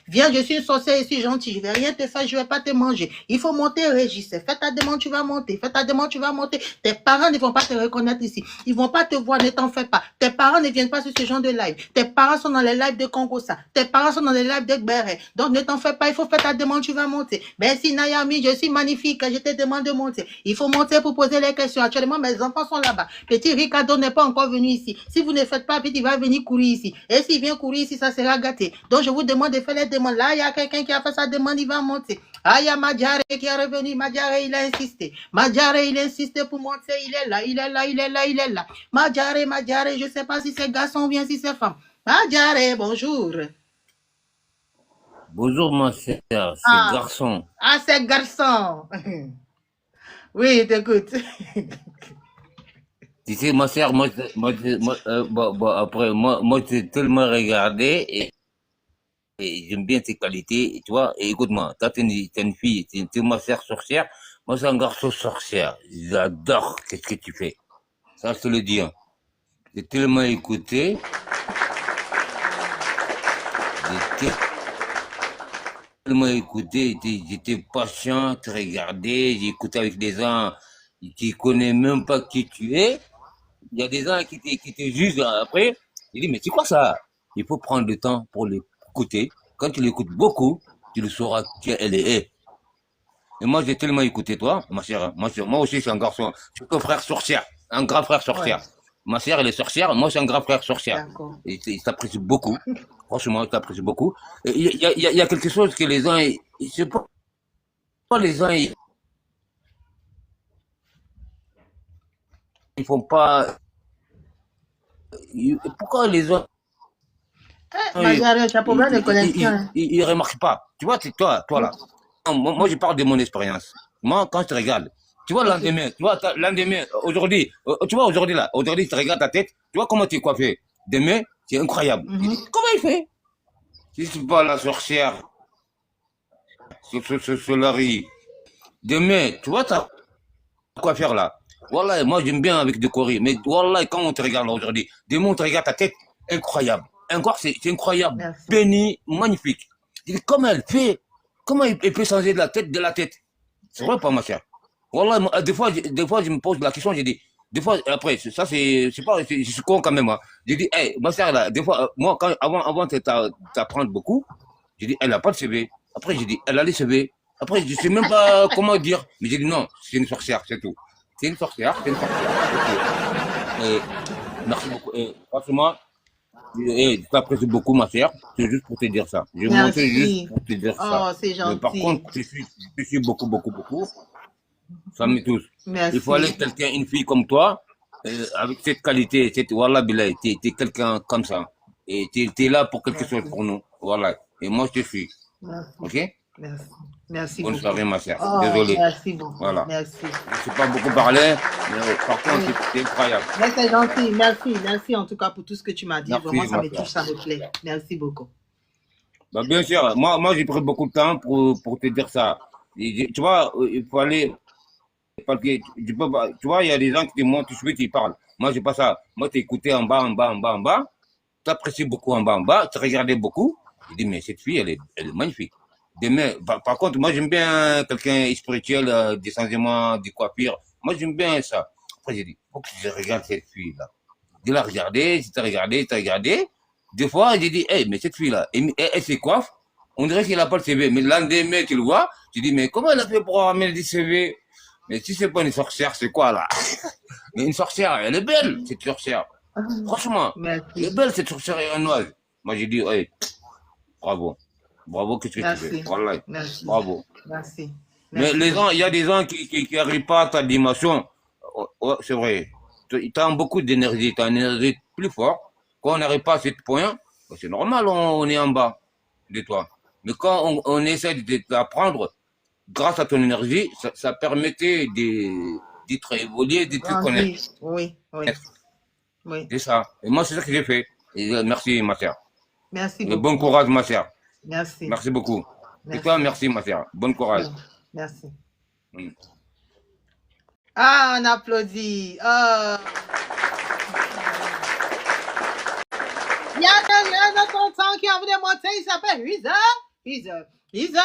Viens, je suis une sorcière ici, gentille. Je vais rien te faire, je vais pas te manger. Il faut monter, Régis. Fais ta demande, tu vas monter. Fais ta demande, tu vas monter. Tes parents ne vont pas te reconnaître ici. Ils vont pas te voir, ne t'en fais pas. Tes parents ne viennent pas sur ce genre de live. Tes parents sont dans les lives de Congossa. Tes parents sont dans les lives de Gbere. Donc ne t'en fais pas, il faut faire ta demande, tu vas monter. Merci Nayami, je suis magnifique, je te demande de monter. Il faut monter pour poser les questions. Actuellement, mes enfants sont là-bas. Petit Ricardo n'est pas encore venu ici. Si vous ne faites pas, petit va venir courir ici. Et s'il vient courir ici, ça sera gâté. Donc je vous demande de faire les demandes. Là, il y a quelqu'un qui a fait sa demande, il va monter. Ah, il y a Madjare qui est revenu. Madjare, il a insisté. Madjare, il insiste pour monter. Il est là. Madjare, je ne sais pas si c'est garçon ou bien si c'est femme. Madjare, bonjour. Bonjour, ma sœur, c'est garçon. Ah, c'est garçon. Oui, t'écoute. Tu sais, ma sœur, après, moi, j'ai tellement regardé et j'aime bien tes qualités, tu vois. Et écoute-moi, toi, t'es une fille, t'es ma sœur sorcière. Moi, c'est un garçon sorcière. J'adore qu'est-ce que tu fais. Ça, je te le dis. Hein. J'ai tellement écouté. J'étais patient, te regarder, j'écoutais avec des gens qui connaissent même pas qui tu es. Il y a des gens qui te jugent après. Je dis, mais c'est quoi ça? Il faut prendre le temps pour l'écouter. Quand tu l'écoutes beaucoup, tu le sauras qui elle est. Et moi, j'ai tellement écouté toi, ma chère. Moi aussi, je suis un garçon. Je suis un frère sorcière, un grand frère sorcière. Ouais. Ma sœur, elle est sorcière, moi, je suis un grand frère sorcière. Et il t'apprécie beaucoup. Franchement, il t'apprécie beaucoup. Il y a quelque chose que les gens, je sais pas, les gens, ils font pas. Pourquoi les gens. Ils remarquent pas. Tu vois, c'est toi là. Moi, je parle de mon expérience. Moi, quand je te regarde, tu vois, l'endemain, aujourd'hui, tu vois, aujourd'hui, je te regarde ta tête, tu vois comment tu es coiffé. Demain, c'est incroyable. Comment il fait? Si c'est pas la sorcière, ce Larry. Demain, tu vois, t'as quoi faire là. Voilà, moi, j'aime bien avec décorer, mais voilà, quand on te regarde là aujourd'hui, demain, on te regarde ta tête, incroyable. Encore, c'est incroyable. Merci. Béni, magnifique. Comment elle fait? Comment elle peut changer de la tête? C'est vrai pas, ma chère? Voilà, des fois, je me pose la question, j'ai dit, des fois, après, ça, je suis con quand même, hein. J'ai dit, hey, ma chère, là, des fois, moi, avant de t'apprendre beaucoup, j'ai dit, elle n'a pas de CV. Après, j'ai dit, elle a les CV. Après, je sais même pas comment dire. Mais j'ai dit non, c'est une sorcière, c'est tout. C'est une sorcière, c'est une sorcière. C'est tout. Et merci beaucoup. Et franchement, je t'apprécie beaucoup, ma chère. C'est juste pour te dire ça. Je montais juste Merci. pour te dire ça. Oh, c'est Mais par gentil. contre, je suis beaucoup, beaucoup, beaucoup. Ça me touche. Il faut aller Merci. quelqu'un, une fille comme toi, avec cette qualité, Wallah Bilay, t'es quelqu'un comme ça. Et t'es là pour quelque chose Merci. pour nous. Voilà. Et moi, je te suis. Merci. Ok? Merci. Merci Bonne beaucoup. soirée, ma chère. Oh, Désolé. merci beaucoup. Voilà. Merci. Je ne sais pas beaucoup parler, mais par contre, Oui. c'est incroyable. Mais c'est gentil. Merci. Merci en tout cas pour tout ce que tu m'as dit. Merci, Vraiment, ça ma me chère. touche, ça me plaît. Merci beaucoup. Bah, bien sûr, moi j'ai pris beaucoup de temps pour te dire ça. Tu vois, il faut aller, parce que tu peux pas, tu vois, il y a des gens qui te montrent tout de suite, ils parlent. Moi, j'ai pas ça. Moi, t'es écouté en bas, en bas, en bas, en bas. T'apprécies beaucoup en bas, tu regardais beaucoup. Je dis, mais cette fille, elle est magnifique. Demain, par contre, moi, j'aime bien quelqu'un spirituel, des changements, des coiffures. Moi, j'aime bien ça. Après, j'ai dit, faut que je regarde cette fille-là. Je l'ai regardée, je t'ai regardé, t'as regardé. Des fois, j'ai dit, hey, mais cette fille-là, elle se coiffe. On dirait qu'elle n'a pas le CV. Mais le lendemain, tu le vois. Tu dis, mais comment elle a fait pour amener des CV? Mais si c'est pas une sorcière, c'est quoi, là? Mais une sorcière, elle est belle, cette sorcière. Franchement, elle est Merci. belle, cette sorcière irlandoise. Moi, j'ai dit, hey, bravo. Bravo, qu'est-ce que tu fais? Merci. Voilà. Merci. Bravo. Merci. Mais Merci les gens, beaucoup. il y a des gens qui arrivent pas à ta dimension. Oh, oh, c'est vrai. Tu as beaucoup d'énergie, tu as une énergie plus forte. Quand on n'arrive pas à ce point, c'est normal, on est en bas de toi. Mais quand on essaie d'apprendre, grâce à ton énergie, ça permettait d'être évolué, de te connaître. Grandi. Oui, oui, oui. C'est ça. Et moi, c'est ça que j'ai fait. Et merci, ma chère. Merci Et bon beaucoup. courage, ma chère. Merci. Merci beaucoup. Et Merci. toi, merci, ma chère. Bon courage. Merci. Mm. Ah, on applaudit. Ah. Il y a un autre content qui a envie de monter, il s'appelle Isa.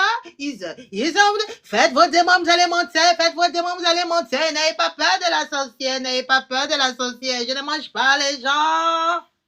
Faites vos démons, vous allez monter. Faites vos démons, vous allez monter. N'ayez pas peur de la sorcière. N'ayez pas peur de la sorcière. Je ne mange pas les gens.